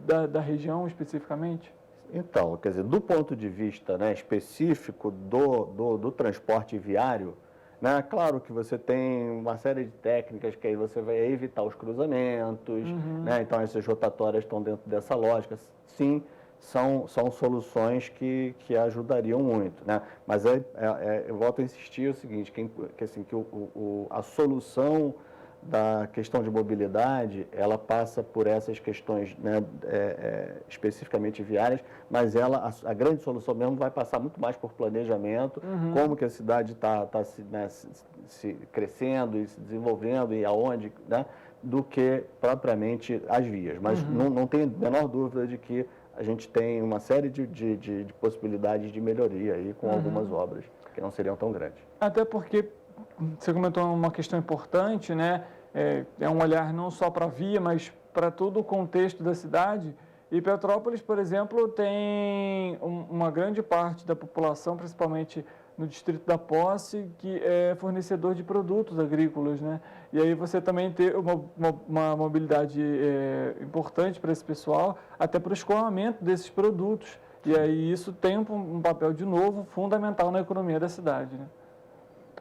da região especificamente? Então, quer dizer, do ponto de vista, né, específico do transporte viário, né, claro que você tem uma série de técnicas que aí você vai evitar os cruzamentos, né, então essas rotatórias estão dentro dessa lógica, sim. São soluções que ajudariam muito, né? Mas eu volto a insistir o seguinte, que a solução da questão de mobilidade, ela passa por essas questões, né, especificamente viárias, mas a grande solução mesmo vai passar muito mais por planejamento, como que a cidade está se crescendo e se desenvolvendo e aonde, né, do que propriamente as vias. Mas não tem a menor dúvida de que a gente tem uma série de possibilidades de melhoria aí com algumas obras que não seriam tão grandes. Até porque você comentou uma questão importante, né? É um olhar não só para a via, mas para todo o contexto da cidade. E Petrópolis, por exemplo, tem uma grande parte da população, principalmente no Distrito da Posse, que é fornecedor de produtos agrícolas, né? E aí você também tem uma mobilidade importante para esse pessoal, até para o escoamento desses produtos. E aí isso tem um papel, de novo, fundamental na economia da cidade, né?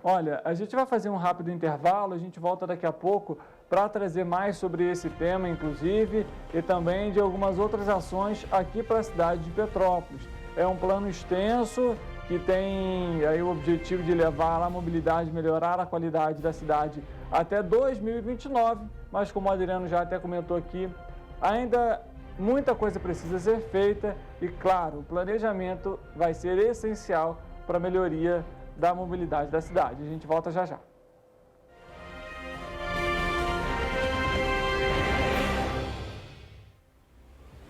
Olha, a gente vai fazer um rápido intervalo, a gente volta daqui a pouco para trazer mais sobre esse tema, inclusive, e também de algumas outras ações aqui para a cidade de Petrópolis. É um plano extenso que tem aí o objetivo de levar a mobilidade, melhorar a qualidade da cidade até 2029, mas como o Adriano já até comentou aqui, ainda muita coisa precisa ser feita e, claro, o planejamento vai ser essencial para a melhoria da mobilidade da cidade. A gente volta já já.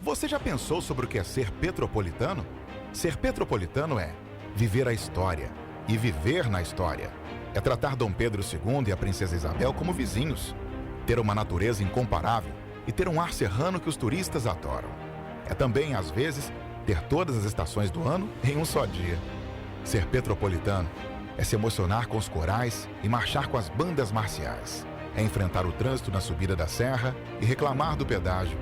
Você já pensou sobre o que é ser petropolitano? Ser petropolitano é viver a história e viver na história. É tratar Dom Pedro II e a Princesa Isabel como vizinhos. Ter uma natureza incomparável e ter um ar serrano que os turistas adoram. É também, às vezes, ter todas as estações do ano em um só dia. Ser petropolitano é se emocionar com os corais e marchar com as bandas marciais. É enfrentar o trânsito na subida da serra e reclamar do pedágio.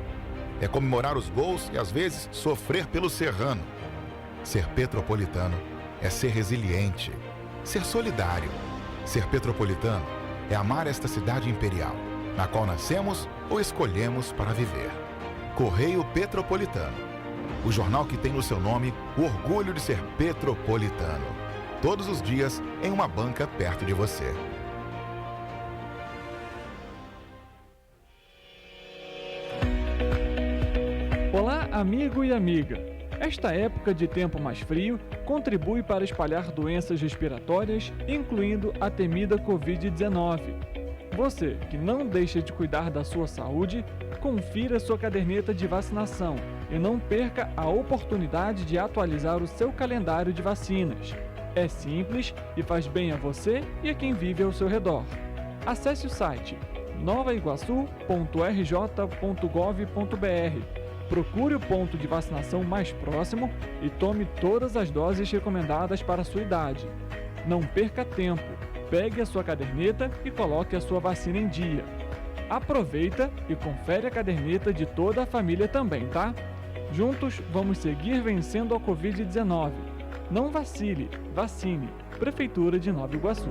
É comemorar os gols e, às vezes, sofrer pelo serrano. Ser petropolitano é ser resiliente, ser solidário. Ser petropolitano é amar esta cidade imperial, na qual nascemos ou escolhemos para viver. Correio Petropolitano, o jornal que tem no seu nome o orgulho de ser petropolitano. Todos os dias em uma banca perto de você. Olá, amigo e amiga. Esta época de tempo mais frio contribui para espalhar doenças respiratórias, incluindo a temida Covid-19. Você que não deixa de cuidar da sua saúde, confira sua caderneta de vacinação e não perca a oportunidade de atualizar o seu calendário de vacinas. É simples e faz bem a você e a quem vive ao seu redor. Acesse o site novaiguaçu.rj.gov.br Procure o ponto de vacinação mais próximo e tome todas as doses recomendadas para a sua idade. Não perca tempo. Pegue a sua caderneta e coloque a sua vacina em dia. Aproveita e confere a caderneta de toda a família também, tá? Juntos vamos seguir vencendo a Covid-19. Não vacile, vacine. Prefeitura de Nova Iguaçu.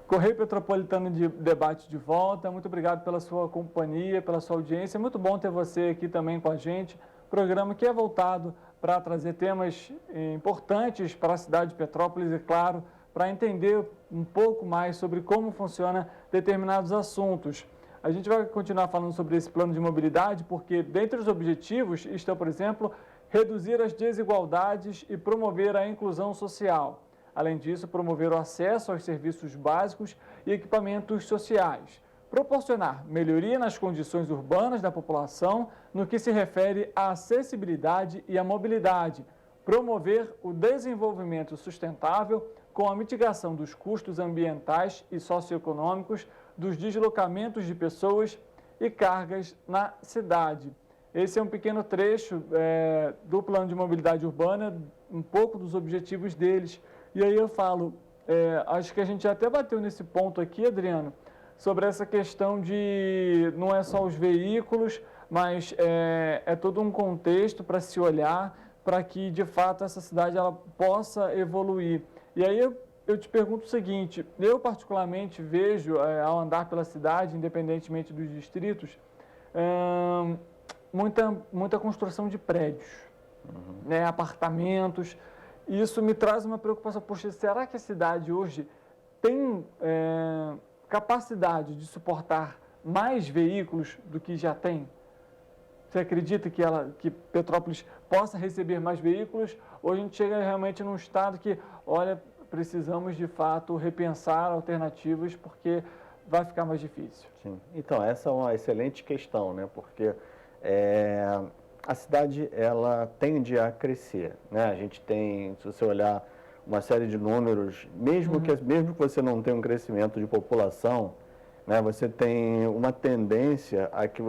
Correio Petropolitano de Debate de volta. Muito obrigado pela sua companhia, pela sua audiência. É muito bom ter você aqui também com a gente. Programa que é voltado para trazer temas importantes para a cidade de Petrópolis e, claro, para entender um pouco mais sobre como funciona determinados assuntos. A gente vai continuar falando sobre esse plano de mobilidade porque, dentre os objetivos, estão, por exemplo, reduzir as desigualdades e promover a inclusão social. Além disso, promover o acesso aos serviços básicos e equipamentos sociais. Proporcionar melhoria nas condições urbanas da população no que se refere à acessibilidade e à mobilidade. Promover o desenvolvimento sustentável com a mitigação dos custos ambientais e socioeconômicos dos deslocamentos de pessoas e cargas na cidade. Esse é um pequeno trecho do plano de mobilidade urbana, um pouco dos objetivos deles. E aí eu falo, acho que a gente até bateu nesse ponto aqui, Adriano, sobre essa questão de não é só os veículos, mas é todo um contexto para se olhar, para que de fato essa cidade ela possa evoluir. E aí eu te pergunto o seguinte, eu particularmente vejo ao andar pela cidade, independentemente dos distritos, muita construção de prédios, né, apartamentos. Isso me traz uma preocupação, poxa, será que a cidade hoje tem capacidade de suportar mais veículos do que já tem? Você acredita que Petrópolis possa receber mais veículos? Ou a gente chega realmente num estado que, olha, precisamos de fato repensar alternativas porque vai ficar mais difícil? Sim. Então, essa é uma excelente questão, né? Porque a cidade, ela tende a crescer, né? A gente tem, se você olhar uma série de números, mesmo que você não tenha um crescimento de população, né, você tem uma tendência a que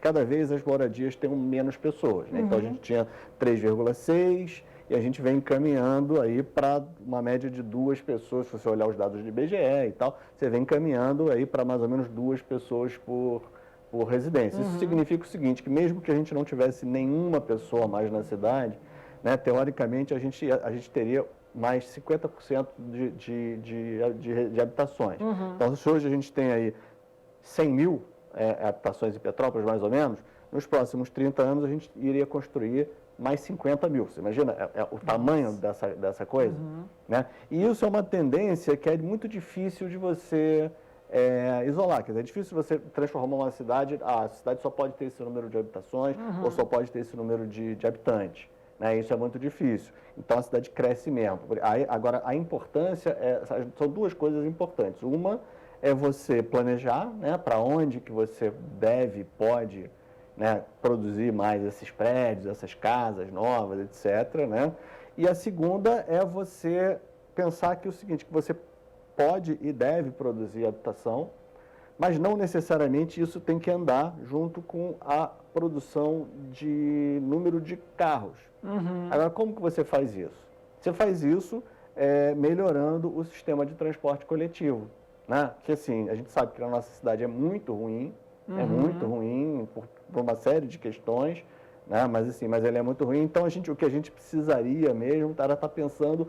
cada vez as moradias tenham menos pessoas, né? Então, a gente tinha 3,6 e a gente vem caminhando aí para uma média de 2 pessoas, se você olhar os dados do IBGE e tal, você vem caminhando aí para mais ou menos 2 pessoas por residência. Isso significa o seguinte, que mesmo que a gente não tivesse nenhuma pessoa mais na cidade, né, teoricamente a gente teria mais 50% de habitações. Então, se hoje a gente tem aí 100 mil habitações em Petrópolis, mais ou menos, nos próximos 30 anos a gente iria construir mais 50 mil. Você imagina o tamanho dessa coisa? Né? E isso é uma tendência que é muito difícil de você isolar. Quer dizer, é difícil você transformar uma cidade, a cidade só pode ter esse número de habitações ou só pode ter esse número de habitantes. Né? Isso é muito difícil. Então, a cidade cresce mesmo. Agora, a importância, são 2 coisas importantes. Uma é você planejar, né, para onde que você pode, né, produzir mais esses prédios, essas casas novas, etc. Né? E a segunda é você pensar que o seguinte, que você pode e deve produzir habitação, mas não necessariamente isso tem que andar junto com a produção de número de carros. Agora, como que você faz isso? Você faz isso melhorando o sistema de transporte coletivo, né? Porque, assim, a gente sabe que a nossa cidade é muito ruim, por uma série de questões, né? Mas ele é muito ruim. Então, o que a gente precisaria mesmo era estar pensando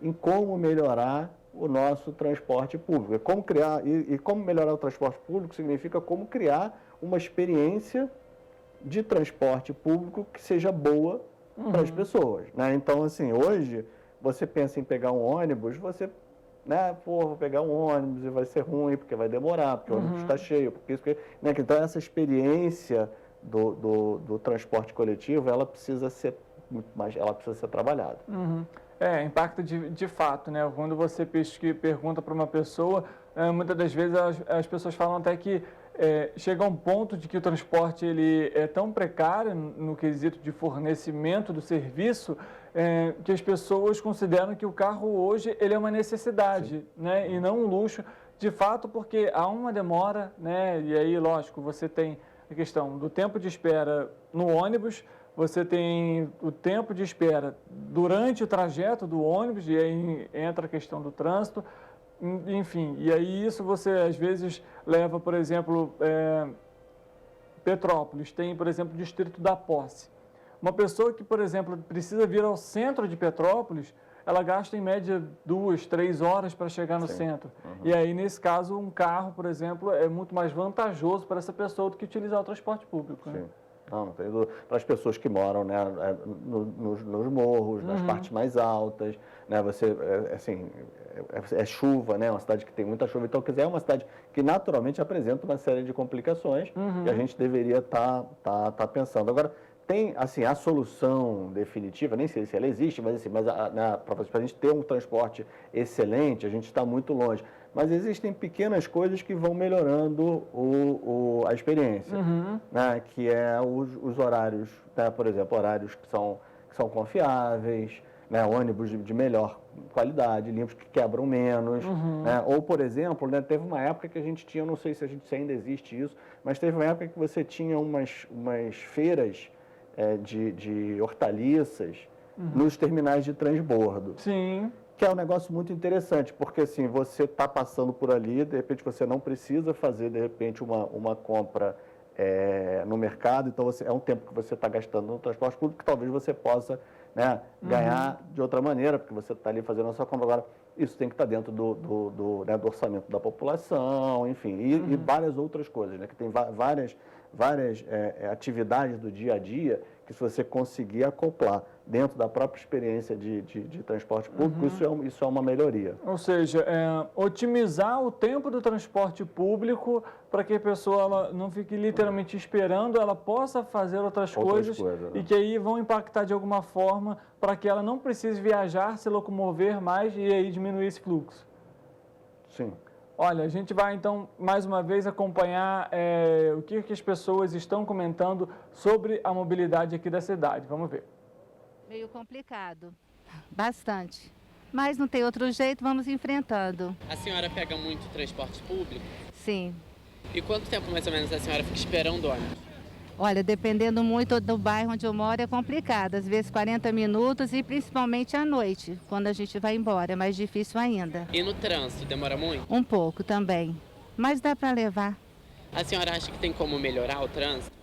em como melhorar o nosso transporte público. Como criar, e como melhorar o transporte público significa como criar uma experiência de transporte público que seja boa para as pessoas, né? Então, assim, hoje, você pensa em pegar um ônibus, você, né, vou pegar um ônibus e vai ser ruim, porque vai demorar, porque o ônibus está cheio, porque isso, né? Então, essa experiência do transporte coletivo, ela precisa ser muito mais, ela precisa ser trabalhada. Impacta de fato, né? Quando você pergunta para uma pessoa, muitas das vezes as pessoas falam até que chega a um ponto de que o transporte ele é tão precário no quesito de fornecimento do serviço, que as pessoas consideram que o carro hoje ele é uma necessidade, né, e não um luxo, de fato, porque há uma demora, né, e aí, lógico, você tem a questão do tempo de espera no ônibus, você tem o tempo de espera durante o trajeto do ônibus, e aí entra a questão do trânsito, enfim, e aí isso você às vezes leva, por exemplo, Petrópolis, tem, por exemplo, o Distrito da Posse. Uma pessoa que, por exemplo, precisa vir ao centro de Petrópolis, ela gasta em média 2, 3 horas para chegar no centro. E aí, nesse caso, um carro, por exemplo, é muito mais vantajoso para essa pessoa do que utilizar o transporte público. Né? Não tem dúvida. Para as pessoas que moram, né, nos morros, nas partes mais altas, né, você, assim, é chuva, né, uma cidade que tem muita chuva, então, quer dizer, é uma cidade que naturalmente apresenta uma série de complicações que a gente deveria estar pensando. Agora, tem, assim, a solução definitiva, nem sei se ela existe, mas, assim, para a gente ter um transporte excelente, a gente está muito longe. Mas existem pequenas coisas que vão melhorando a experiência, né? Que é os horários, né? Por exemplo, horários que são confiáveis, né? Ônibus de melhor qualidade, limpos, que quebram menos. Né? Ou, por exemplo, né? Teve uma época que a gente tinha, não sei se ainda existe isso, mas teve uma época que você tinha umas feiras de hortaliças nos terminais de transbordo. Sim. Que é um negócio muito interessante, porque assim, você está passando por ali, de repente você não precisa fazer, de repente, uma compra no mercado, então é um tempo que você está gastando no transporte público que talvez você possa, né, ganhar de outra maneira, porque você está ali fazendo a sua compra. Agora, isso tem que estar dentro do orçamento da população, enfim, e várias outras coisas, né, que tem várias atividades do dia a dia que, se você conseguir acoplar dentro da própria experiência de transporte público, isso é uma melhoria. Ou seja, otimizar o tempo do transporte público para que a pessoa ela não fique literalmente esperando, ela possa fazer outras coisas, e que aí vão impactar de alguma forma para que ela não precise viajar, se locomover mais e aí diminuir esse fluxo. Sim. Olha, a gente vai então mais uma vez acompanhar o que as pessoas estão comentando sobre a mobilidade aqui da cidade. Vamos ver. Meio complicado, bastante. Mas não tem outro jeito, vamos enfrentando. A senhora pega muito transporte público? Sim. E quanto tempo mais ou menos a senhora fica esperando o ônibus? Olha, dependendo muito do bairro onde eu moro, é complicado. Às vezes 40 minutos e principalmente à noite, quando a gente vai embora. É mais difícil ainda. E no trânsito, demora muito? Um pouco também, mas dá para levar. A senhora acha que tem como melhorar o trânsito?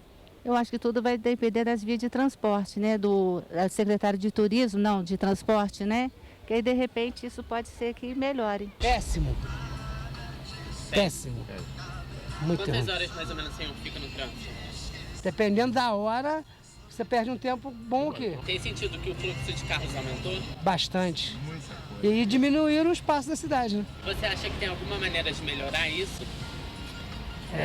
Eu acho que tudo vai depender das vias de transporte, né? Do secretário de turismo, não, de transporte, né? Que aí, de repente, isso pode ser que melhore. Péssimo. Péssimo. Muito Quantas ruim. horas mais ou menos o senhor fica no trânsito? Dependendo da hora, você perde um tempo bom aqui. Tem sentido que o fluxo de carros aumentou? Bastante. E diminuir o espaço da cidade, né? Você acha que tem alguma maneira de melhorar isso?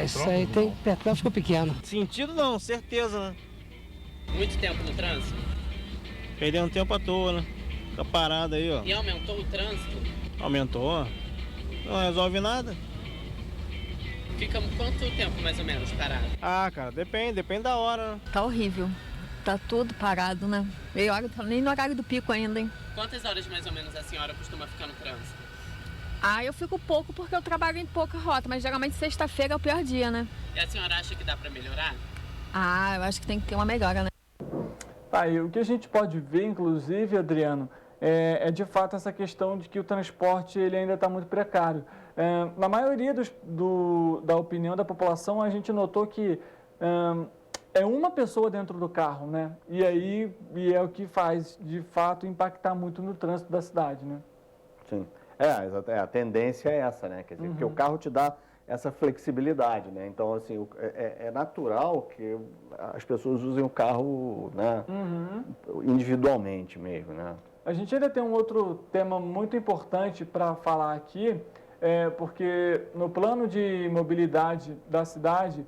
Isso aí tem. Petrópolis ficou pequeno. Sentido não, certeza, né? Muito tempo no trânsito? Perdendo tempo à toa, né? Fica parado aí, ó. E aumentou o trânsito? Aumentou. Não resolve nada. Fica quanto tempo mais ou menos parado? Ah, cara, depende da hora, né? Tá horrível. Tá tudo parado, né? Meia hora, nem no horário do pico ainda, hein? Quantas horas mais ou menos a senhora costuma ficar no trânsito? Ah, eu fico pouco porque eu trabalho em pouca rota, mas geralmente sexta-feira é o pior dia, né? E a senhora acha que dá para melhorar? Ah, eu acho que tem que ter uma melhora, né? Tá, e o que a gente pode ver, inclusive, Adriano, é de fato essa questão de que o transporte ele ainda está muito precário. Na maioria da opinião da população, a gente notou que é uma pessoa dentro do carro, né? E é o que faz, de fato, impactar muito no trânsito da cidade, né? Sim. A tendência é essa, né? Quer dizer, porque o carro te dá essa flexibilidade, né? Então, assim, é natural que as pessoas usem o carro, né? Individualmente mesmo, né? A gente ainda tem um outro tema muito importante para falar aqui, porque no plano de mobilidade da cidade,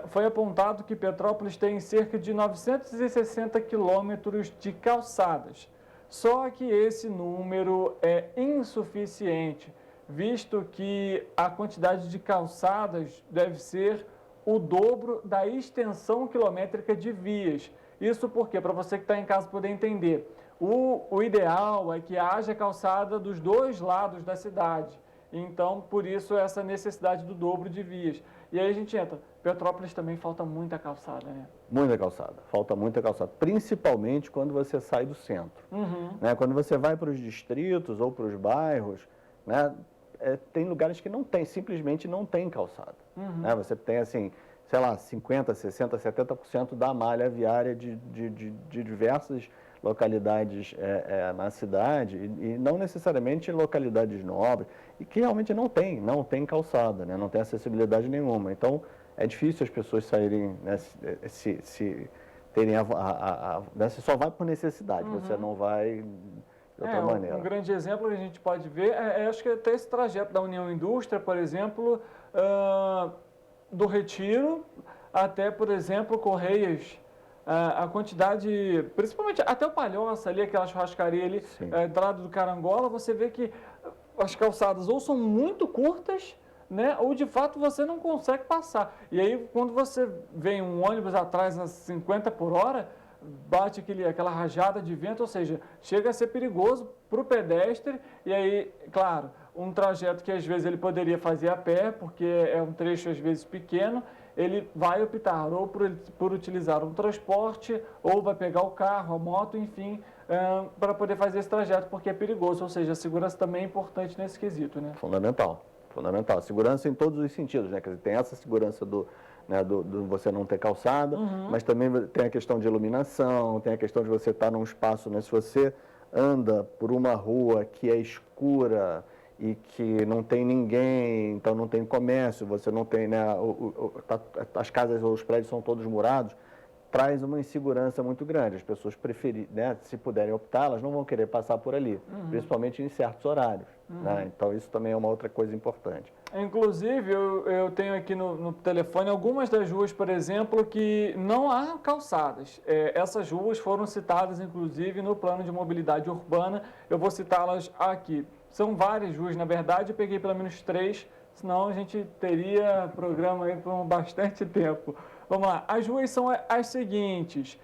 foi apontado que Petrópolis tem cerca de 960 quilômetros de calçadas. Só que esse número é insuficiente. visto que a quantidade de calçadas deve ser o dobro da extensão quilométrica de vias. Isso porque, para você que está em casa poder entender, o ideal é que haja calçada dos dois lados da cidade. Então, por isso, essa necessidade do dobro de vias. E aí a gente entra. Petrópolis também falta muita calçada, né? Muita calçada, falta muita calçada, principalmente quando você sai do centro. Né? Quando você vai para os distritos ou para os bairros, né? Tem lugares que não tem, simplesmente não tem calçada. Né? Você tem, assim, sei lá, 50%, 60%, 70% da malha viária de diversas localidades na cidade, e não necessariamente em localidades nobres, e que realmente não tem calçada, né? Não tem acessibilidade nenhuma. Então, é difícil as pessoas saírem, né, terem você só vai por necessidade, você não vai de outra maneira. Um grande exemplo que a gente pode ver acho que até esse trajeto da União Indústria, por exemplo, do Retiro até, por exemplo, Correias, a quantidade, principalmente até o Palhoça ali, aquela churrascaria ali, do lado do Carangola, você vê que as calçadas ou são muito curtas, né, ou de fato você não consegue passar. E aí, quando você vem um ônibus atrás a 50 por hora, bate aquela rajada de vento, ou seja, chega a ser perigoso para o pedestre. E aí, claro, um trajeto que às vezes ele poderia fazer a pé, porque é um trecho às vezes pequeno, ele vai optar ou por utilizar um transporte, ou vai pegar o carro, a moto, enfim, para poder fazer esse trajeto, porque é perigoso. Ou seja, a segurança também é importante nesse quesito, né? Fundamental. Segurança em todos os sentidos, né? Quer dizer, tem essa segurança do você não ter calçada, mas também tem a questão de iluminação, tem a questão de você estar num espaço, né? Se você anda por uma rua que é escura e que não tem ninguém, então não tem comércio, você não tem, né? As casas ou os prédios são todos murados, traz uma insegurança muito grande. As pessoas preferem, né? Se puderem optar, elas não vão querer passar por ali, principalmente em certos horários. Né? Então, isso também é uma outra coisa importante. Inclusive, eu tenho aqui no telefone algumas das ruas, por exemplo, que não há calçadas. Essas ruas foram citadas, inclusive, no plano de mobilidade urbana. Eu vou citá-las aqui. São várias ruas, na verdade, eu peguei pelo menos 3, senão a gente teria programa aí por bastante tempo. Vamos lá, as ruas são as seguintes.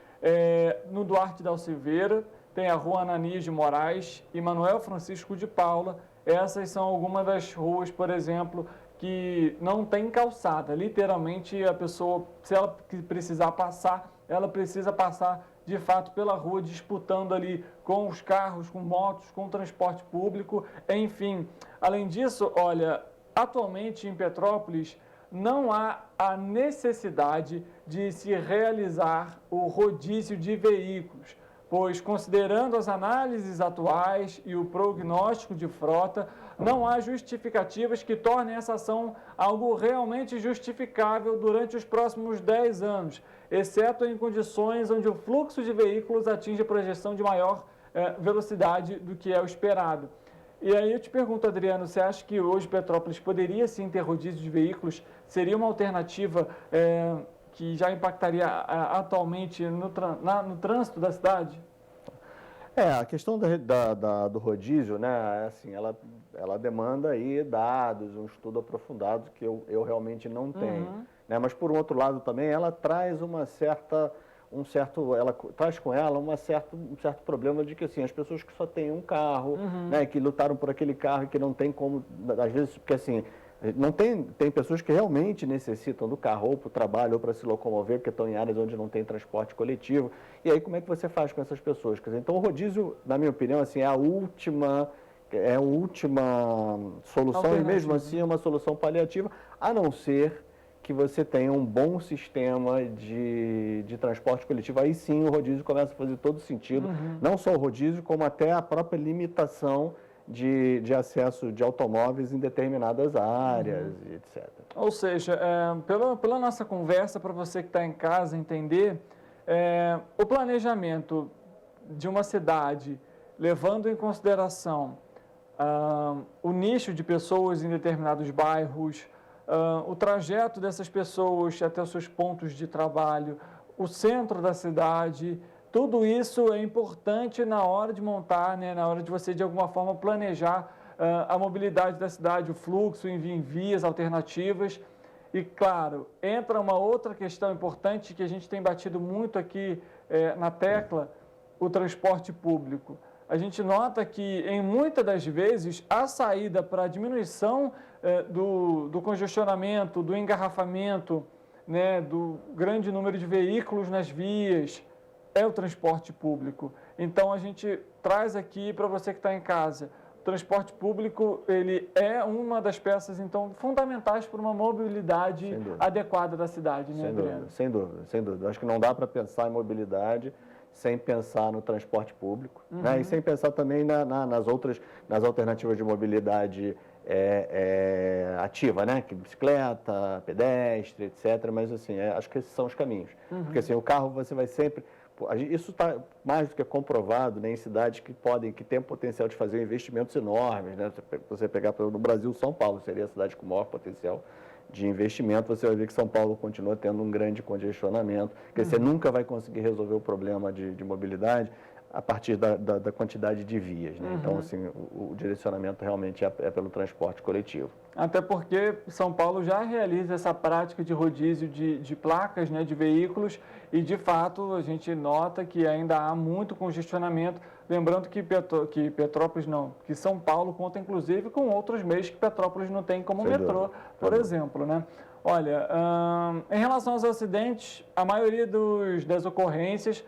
No Duarte da Silveira, tem a Rua Ananias de Moraes e Manuel Francisco de Paula. Essas são algumas das ruas, por exemplo, que não tem calçada. Literalmente, a pessoa, se ela precisar passar, ela precisa passar, de fato, pela rua, disputando ali com os carros, com motos, com o transporte público, enfim. Além disso, olha, atualmente em Petrópolis, não há a necessidade de se realizar o rodízio de veículos, pois, considerando as análises atuais e o prognóstico de frota, não há justificativas que tornem essa ação algo realmente justificável durante os próximos 10 anos, exceto em condições onde o fluxo de veículos atinge a projeção de maior velocidade do que é o esperado. E aí eu te pergunto, Adriano, você acha que hoje Petrópolis poderia sim ter rodízio de veículos? Seria uma alternativa que já impactaria atualmente no trânsito da cidade? A questão do rodízio, né, assim, ela demanda aí dados, um estudo aprofundado que eu realmente não tenho. Né, mas, por um outro lado, também, ela traz ela traz com ela um certo problema de que, assim, as pessoas que só têm um carro, né, que lutaram por aquele carro e que não tem como, às vezes, porque, assim, não tem pessoas que realmente necessitam do carro ou para o trabalho ou para se locomover, porque estão em áreas onde não tem transporte coletivo. E aí, como é que você faz com essas pessoas? Quer dizer, então, o rodízio, na minha opinião, assim, é a última solução, e mesmo assim é uma solução paliativa, a não ser que você tenha um bom sistema de transporte coletivo. Aí sim o rodízio começa a fazer todo sentido, não só o rodízio, como até a própria limitação de acesso de automóveis em determinadas áreas, etc. Ou seja, pela nossa conversa, para você que está em casa entender, o planejamento de uma cidade, levando em consideração o nicho de pessoas em determinados bairros, o trajeto dessas pessoas até os seus pontos de trabalho, o centro da cidade, tudo isso é importante na hora de montar, né, na hora de você, de alguma forma, planejar a mobilidade da cidade, o fluxo em vias alternativas. E, claro, entra uma outra questão importante que a gente tem batido muito aqui na tecla, o transporte público. A gente nota que, em muitas das vezes, a saída para a diminuição do congestionamento, do engarrafamento, né, do grande número de veículos nas vias, é o transporte público. Então, a gente traz aqui para você que está em casa. O transporte público, ele é uma das peças, então, fundamentais para uma mobilidade adequada da cidade, né, Adriano? Sem dúvida. Acho que não dá para pensar em mobilidade sem pensar no transporte público, né? E sem pensar também nas alternativas de mobilidade ativa, né? Que bicicleta, pedestre, etc. Mas, assim, acho que esses são os caminhos. Porque, assim, o carro você vai sempre... Isso está mais do que comprovado, né, em cidades que têm potencial de fazer investimentos enormes, né? Você pegar no Brasil, São Paulo seria a cidade com maior potencial de investimento, você vai ver que São Paulo continua tendo um grande congestionamento, que você nunca vai conseguir resolver o problema de mobilidade a partir da quantidade de vias, né? Então, assim, o direcionamento realmente é pelo transporte coletivo. Até porque São Paulo já realiza essa prática de rodízio de placas, né, de veículos, e, de fato, a gente nota que ainda há muito congestionamento. Lembrando que que São Paulo conta, inclusive, com outros meios que Petrópolis não tem, como o metrô, por exemplo, né? Olha, em relação aos acidentes, a maioria das ocorrências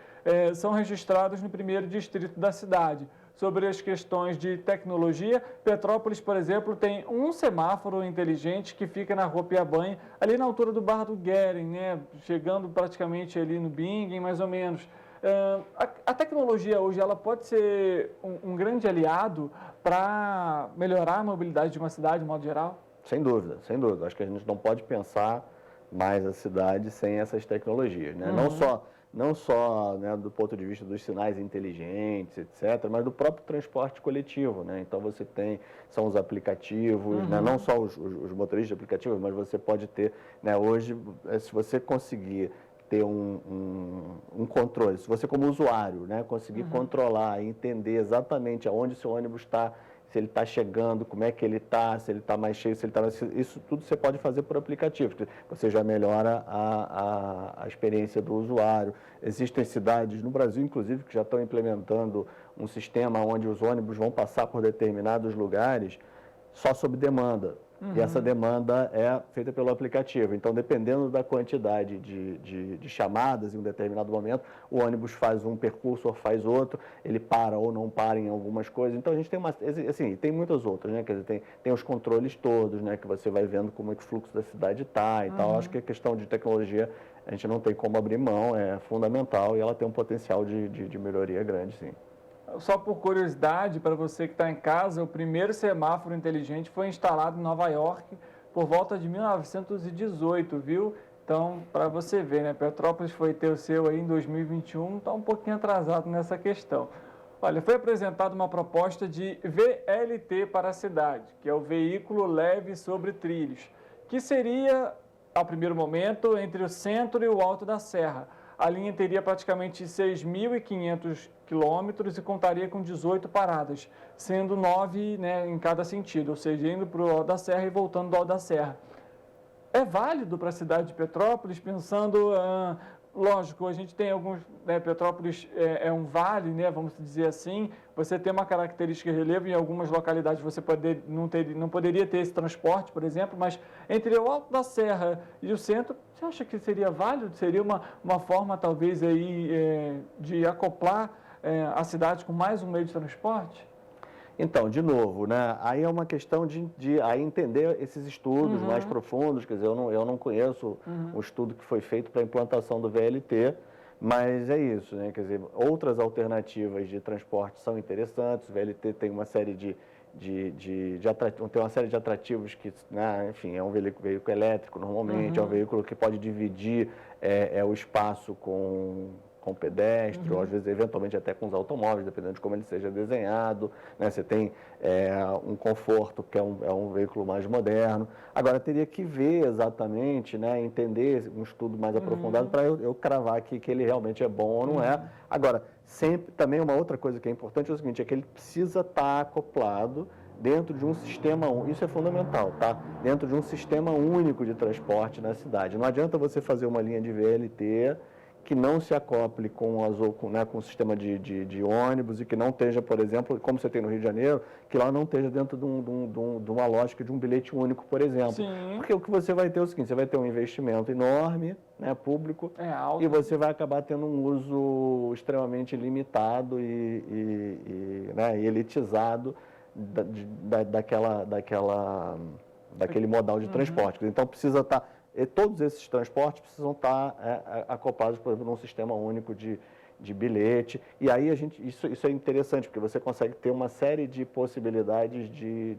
são registradas no primeiro distrito da cidade. Sobre as questões de tecnologia, Petrópolis, por exemplo, tem um semáforo inteligente que fica na Rua Piabanha, ali na altura do Bar do Guerin, né? Chegando praticamente ali no Bingen, mais ou menos. A tecnologia hoje, ela pode ser um grande aliado para melhorar a mobilidade de uma cidade, de modo geral? Sem dúvida. Acho que a gente não pode pensar mais a cidade sem essas tecnologias, né? Não só, né, do ponto de vista dos sinais inteligentes, etc., mas do próprio transporte coletivo, né? Então, são os aplicativos, né? Não só os motoristas de aplicativos, mas você pode ter, né, hoje, se você conseguir ter um controle, se você como usuário, né, conseguir controlar e entender exatamente aonde o seu ônibus está, se ele está chegando, como é que ele está, se ele está mais cheio, se ele está mais... Isso tudo você pode fazer por aplicativo. Você já melhora a experiência do usuário. Existem cidades no Brasil, inclusive, que já estão implementando um sistema onde os ônibus vão passar por determinados lugares só sob demanda. E essa demanda é feita pelo aplicativo. Então, dependendo da quantidade de chamadas em um determinado momento, o ônibus faz um percurso ou faz outro, ele para ou não para em algumas coisas. Então, a gente tem tem muitas outras, né? Quer dizer, tem os controles todos, né? Que você vai vendo como é que o fluxo da cidade está e tal. Acho que a questão de tecnologia, a gente não tem como abrir mão, é fundamental e ela tem um potencial de melhoria grande, sim. Só por curiosidade, para você que está em casa, o primeiro semáforo inteligente foi instalado em Nova York por volta de 1918, viu? Então, para você ver, né? Petrópolis foi ter o seu aí em 2021, está um pouquinho atrasado nessa questão. Olha, foi apresentada uma proposta de VLT para a cidade, que é o veículo leve sobre trilhos, que seria, ao primeiro momento, entre o centro e o alto da serra. A linha teria praticamente 6.500 quilômetros e contaria com 18 paradas, sendo 9, né, em cada sentido, ou seja, indo para o Alto da Serra e voltando do Alto da Serra. É válido para a cidade de Petrópolis, pensando, lógico, a gente tem alguns, né, Petrópolis é um vale, né, vamos dizer assim, você tem uma característica de relevo, em algumas localidades você não poderia ter esse transporte, por exemplo, mas entre o Alto da Serra e o centro, você acha que seria válido? Seria uma forma, talvez, aí, de acoplar a cidade com mais um meio de transporte? Então, de novo, né, aí é uma questão de aí entender esses estudos mais profundos, quer dizer, eu não conheço o estudo que foi feito para a implantação do VLT, mas é isso, né, quer dizer, outras alternativas de transporte são interessantes, o VLT tem uma série tem uma série de atrativos que, né, enfim, é um veículo elétrico normalmente, é um veículo que pode dividir o espaço com pedestre, ou às vezes, eventualmente, até com os automóveis, dependendo de como ele seja desenhado, né? Você tem um conforto, que é um veículo mais moderno. Agora, teria que ver exatamente, né? Entender um estudo mais aprofundado para eu cravar aqui que ele realmente é bom ou não é. Agora, sempre, também uma outra coisa que é importante é o seguinte, é que ele precisa estar acoplado, dentro de um sistema único. Isso é fundamental, tá? Dentro de um sistema único de transporte na cidade. Não adianta você fazer uma linha de VLT que não se acople com o sistema de ônibus e que não esteja, por exemplo, como você tem no Rio de Janeiro, que lá não esteja dentro de uma lógica de um bilhete único, por exemplo. Sim. Porque o que você vai ter é o seguinte, você vai ter um investimento enorme, né, público, alto. E você vai acabar tendo um uso extremamente limitado e elitizado daquele modal de transporte. Então, precisa estar... Todos esses transportes precisam estar acoplados, por exemplo, num sistema único de bilhete. E aí, isso é interessante, porque você consegue ter uma série de possibilidades de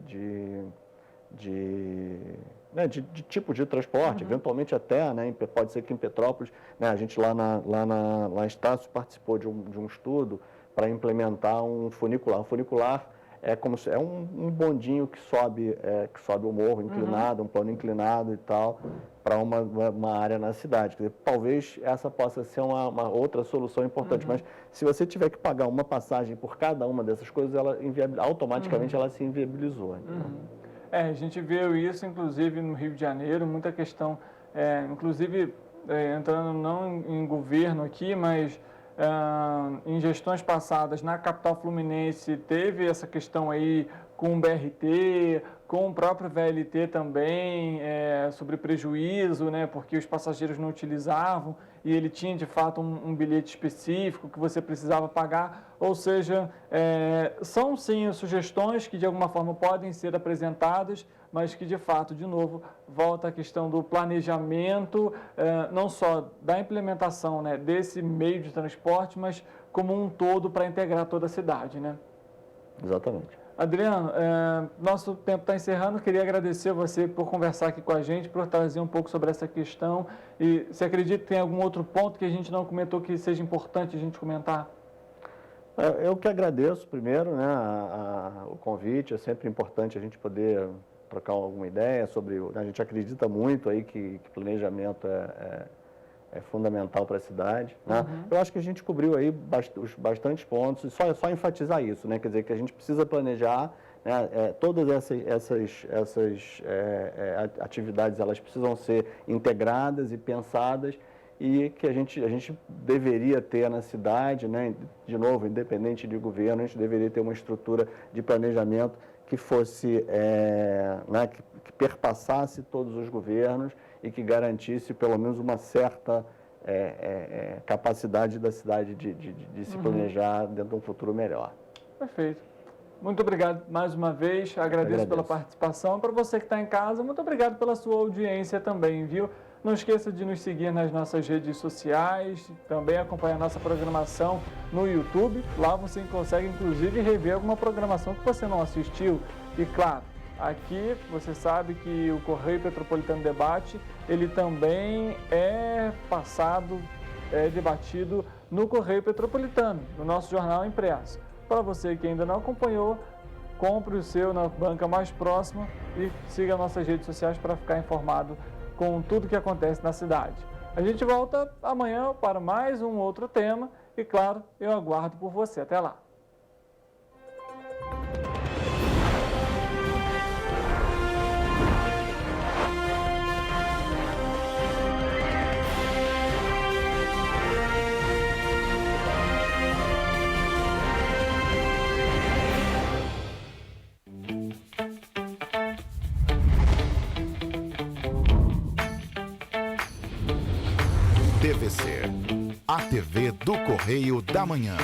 tipo de transporte, eventualmente até, né, pode ser que em Petrópolis, né, a gente lá em Estácio participou de um estudo para implementar um funicular. Um funicular é como se, um bondinho que sobe o morro inclinado, um plano inclinado e tal, para uma área na cidade. Quer dizer, talvez essa possa ser uma outra solução importante, mas se você tiver que pagar uma passagem por cada uma dessas coisas, automaticamente ela se inviabilizou. A gente viu isso, inclusive, no Rio de Janeiro, muita questão, inclusive, entrando não em governo aqui, mas em gestões passadas, na capital fluminense, teve essa questão aí com o BRT, com o próprio VLT também, sobre prejuízo, né, porque os passageiros não utilizavam e ele tinha, de fato, um bilhete específico que você precisava pagar. Ou seja, são, sim, sugestões que, de alguma forma, podem ser apresentadas, mas que, de fato, de novo, volta a questão do planejamento, não só da implementação, né, desse meio de transporte, mas como um todo para integrar toda a cidade, né? Exatamente. Adriano, nosso tempo está encerrando. Queria agradecer você por conversar aqui com a gente, por trazer um pouco sobre essa questão. E você acredita que tem algum outro ponto que a gente não comentou que seja importante a gente comentar? Eu que agradeço primeiro, né, o convite. É sempre importante a gente poder trocar alguma ideia sobre... A gente acredita muito aí que planejamento é fundamental para a cidade, né? Eu acho que a gente cobriu aí bastantes pontos, e só enfatizar isso, né? Quer dizer, que a gente precisa planejar, né? Todas essas atividades, elas precisam ser integradas e pensadas, e que a gente deveria ter na cidade, né? De novo, independente de governo, a gente deveria ter uma estrutura de planejamento que fosse, né? que perpassasse todos os governos e que garantisse pelo menos uma certa capacidade da cidade de se planejar dentro de um futuro melhor. Perfeito. Muito obrigado mais uma vez, agradeço pela participação. Para você que está em casa, muito obrigado pela sua audiência também, viu? Não esqueça de nos seguir nas nossas redes sociais, também acompanhar nossa programação no YouTube. Lá você consegue, inclusive, rever alguma programação que você não assistiu. E, claro, aqui você sabe que o Correio Petropolitano Debate, ele também é debatido no Correio Petropolitano, no nosso jornal impresso. Para você que ainda não acompanhou, compre o seu na banca mais próxima e siga nossas redes sociais para ficar informado com tudo que acontece na cidade. A gente volta amanhã para mais um outro tema e, claro, eu aguardo por você. Até lá! TVC, a TV do Correio da Manhã.